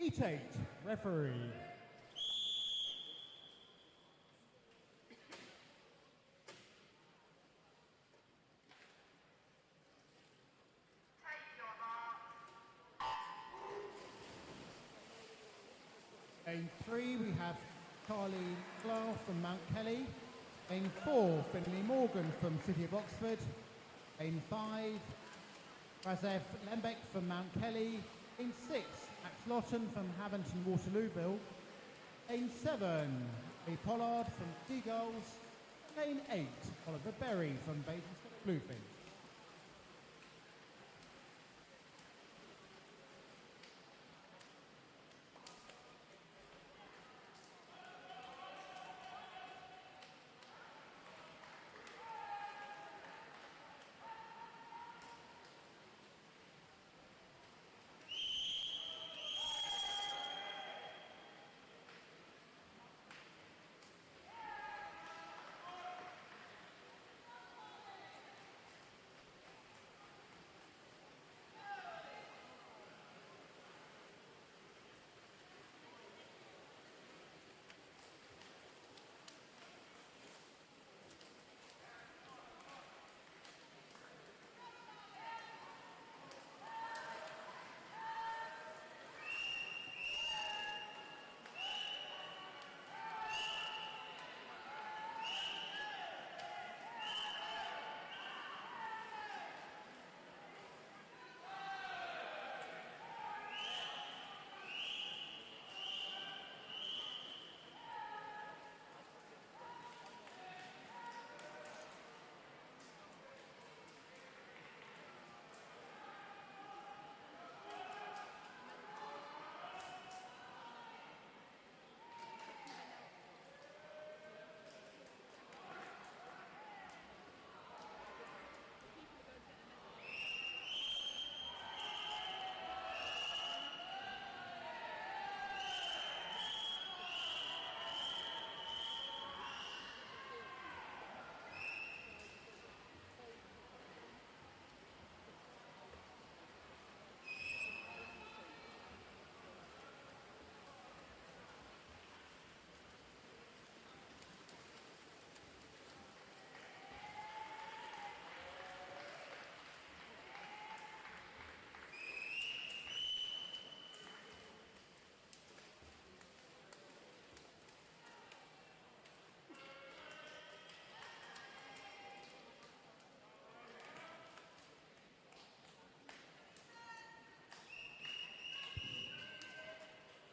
Heat 8, referee. Lane 3, we have Carly Clark from Mount Kelly. Lane 4, Finley Morgan from City of Oxford. Lane 5, Razef Lembeck from Mount Kelly. Lane 6, Max Lawton from Haventon Waterlooville. Lane 7, Lee Pollard from Seagulls. Lane 8, Oliver Berry from Basingstoke Bluefin.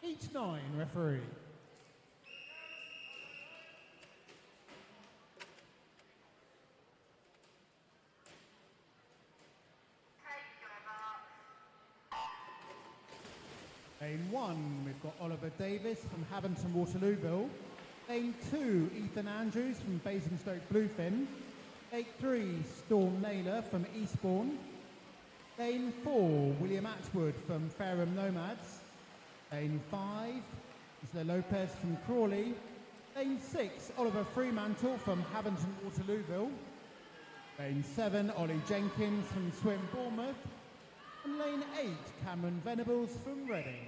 Heat 9, referee. Lane 1, we've got Oliver Davis from Haventon Waterlooville. Lane 2, Ethan Andrews from Basingstoke Bluefin. Lane 3, Storm Naylor from Eastbourne. Lane 4, William Atwood from Fareham Nomads. Lane 5, Isla Lopez from Crawley. Lane 6, Oliver Fremantle from Haventon Waterlooville. Lane 7, Ollie Jenkins from Swim Bournemouth. And lane 8, Cameron Venables from Reading.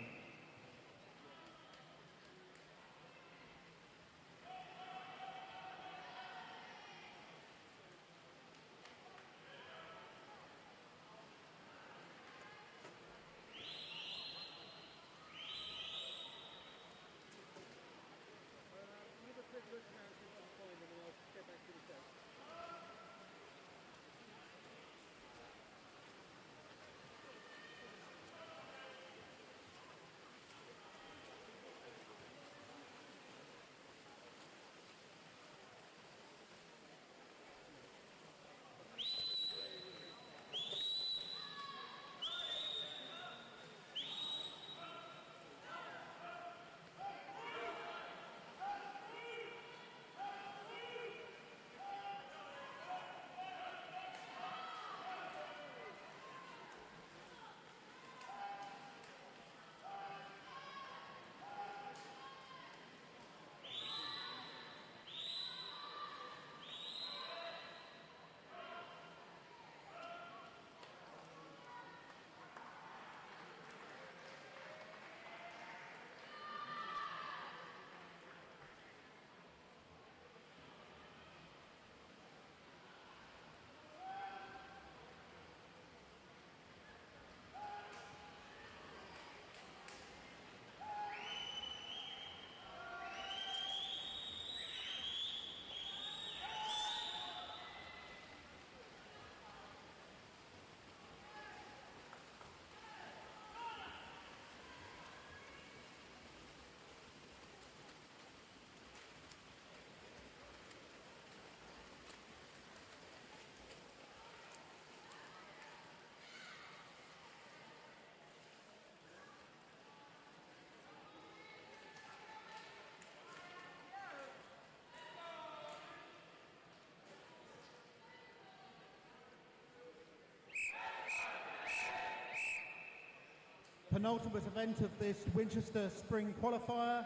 penultimate event of this Winchester Spring Qualifier,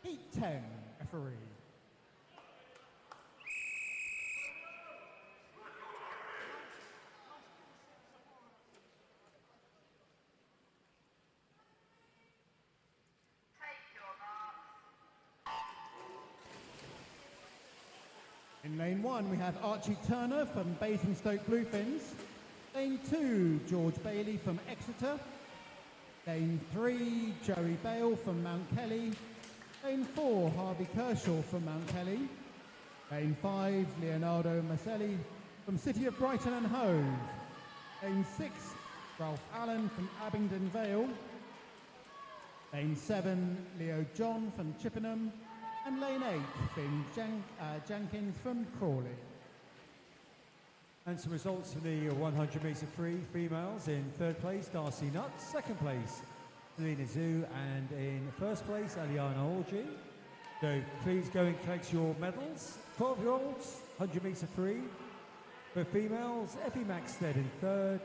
Heat 10, referee. In lane 1, we have Archie Turner from Basingstoke Bluefins. Lane 2, George Bailey from Exeter. Lane 3, Joey Bale from Mount Kelly. Lane 4, Harvey Kershaw from Mount Kelly. Lane 5, Leonardo Maselli from City of Brighton and Hove. Lane 6, Ralph Allen from Abingdon Vale. Lane 7, Leo John from Chippenham. And lane 8, Finn Jenkins from Crawley. And some results for the 100 metre free females. In third place, Darcy Nutt. Second place, Selena Zhu. And in first place, Eliana Orji. So please go and collect your medals. 12-year-olds, 100 metre free. For females, Effie Maxted in third,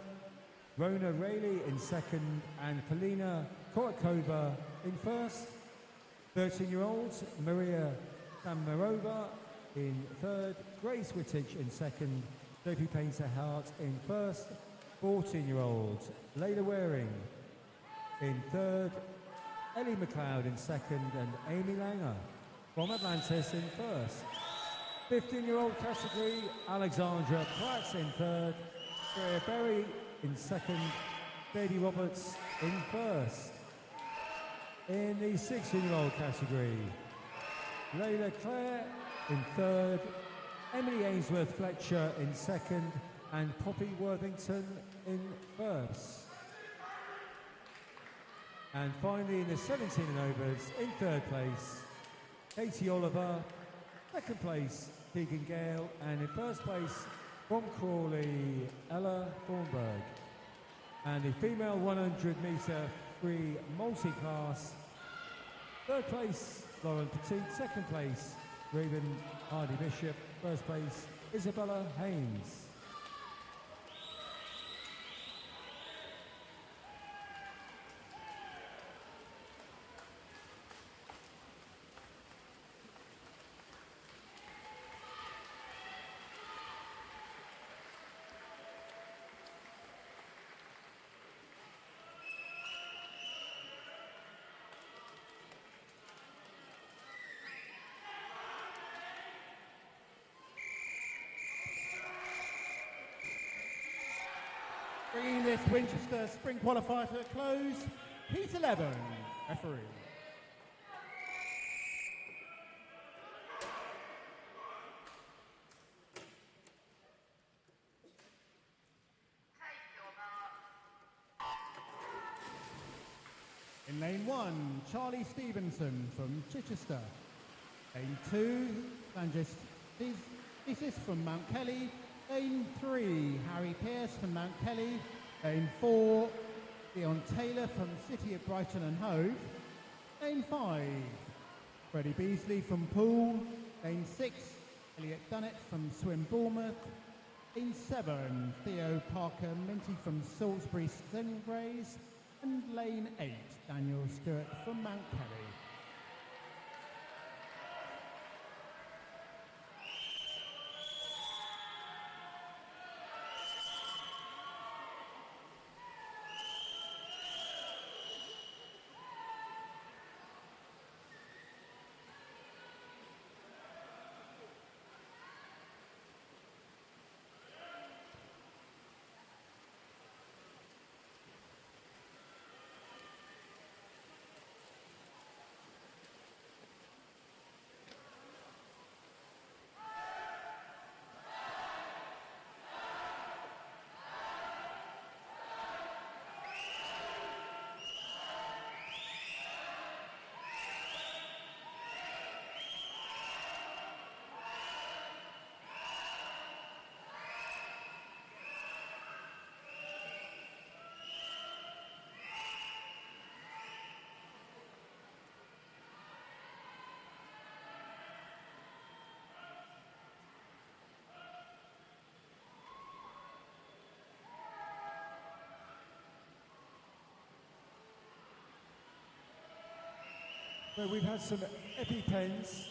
Rona Rayleigh in second, and Polina Korakova in first. 13-year-olds, Maria Samarova in third, Grace Wittich in second, Sophie Painter-Hart in first. 14-year-olds, Layla Waring in third, Ellie McLeod in second, and Amy Langer from Atlantis in first. 15-year-old category, Alexandra Pratt in third, Freya Berry in second, Sadie Roberts in first. In the 16-year-old category, Layla Clare in third, Emily Ainsworth Fletcher in second, and Poppy Worthington in first. And finally, in the 17 and overs, in third place, Katie Oliver. Second place, Keegan Gale. And in first place, from Crawley, Ella Thornburg. And the female 100 metre free multi-class, third place, Lauren Petit. Second place, Raven Hardy Bishop. First place, Isabella Haynes. Bringing this Winchester Spring Qualifier to a close, Heat 11, referee. In lane 1, Charlie Stevenson from Chichester. Lane 2, Sanjay Thesis from Mount Kelly. Lane 3, Harry Pearce from Mount Kelly. Lane 4, Leon Taylor from City of Brighton and Hove. Lane 5, Freddie Beasley from Poole. Lane 6, Elliot Dunnett from Swim Bournemouth. Lane 7, Theo Parker Minty from Salisbury Stengrays. And lane 8, Daniel Stewart from Mount Kelly. So we've had some EpiPens.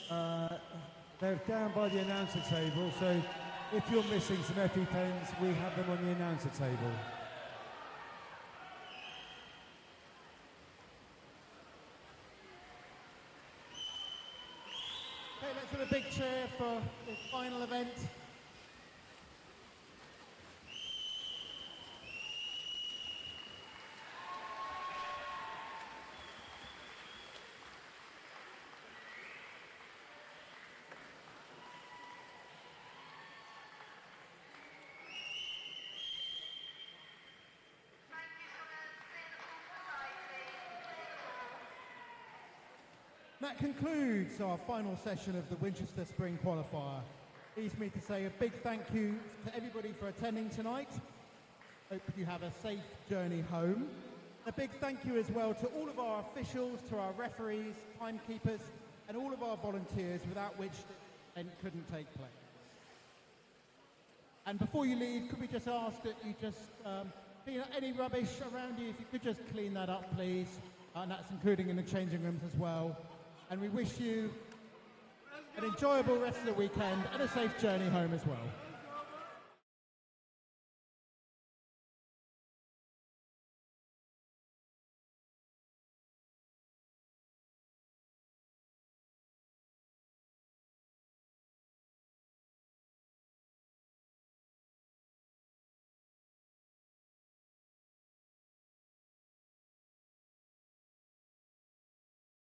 They're down by the announcer table, so if you're missing some EpiPens, we have them on the announcer table. Okay, let's have a big cheer for this final event. That concludes our final session of the Winchester Spring Qualifier. Please me to say a big thank you to everybody for attending tonight. Hope you have a safe journey home. A big thank you as well to all of our officials, to our referees, timekeepers, and all of our volunteers, without which the event couldn't take place. And before you leave, could we just ask that you just clean up any rubbish around you? If you could just clean that up, please. And that's including in the changing rooms as well. And we wish you an enjoyable rest of the weekend and a safe journey home as well.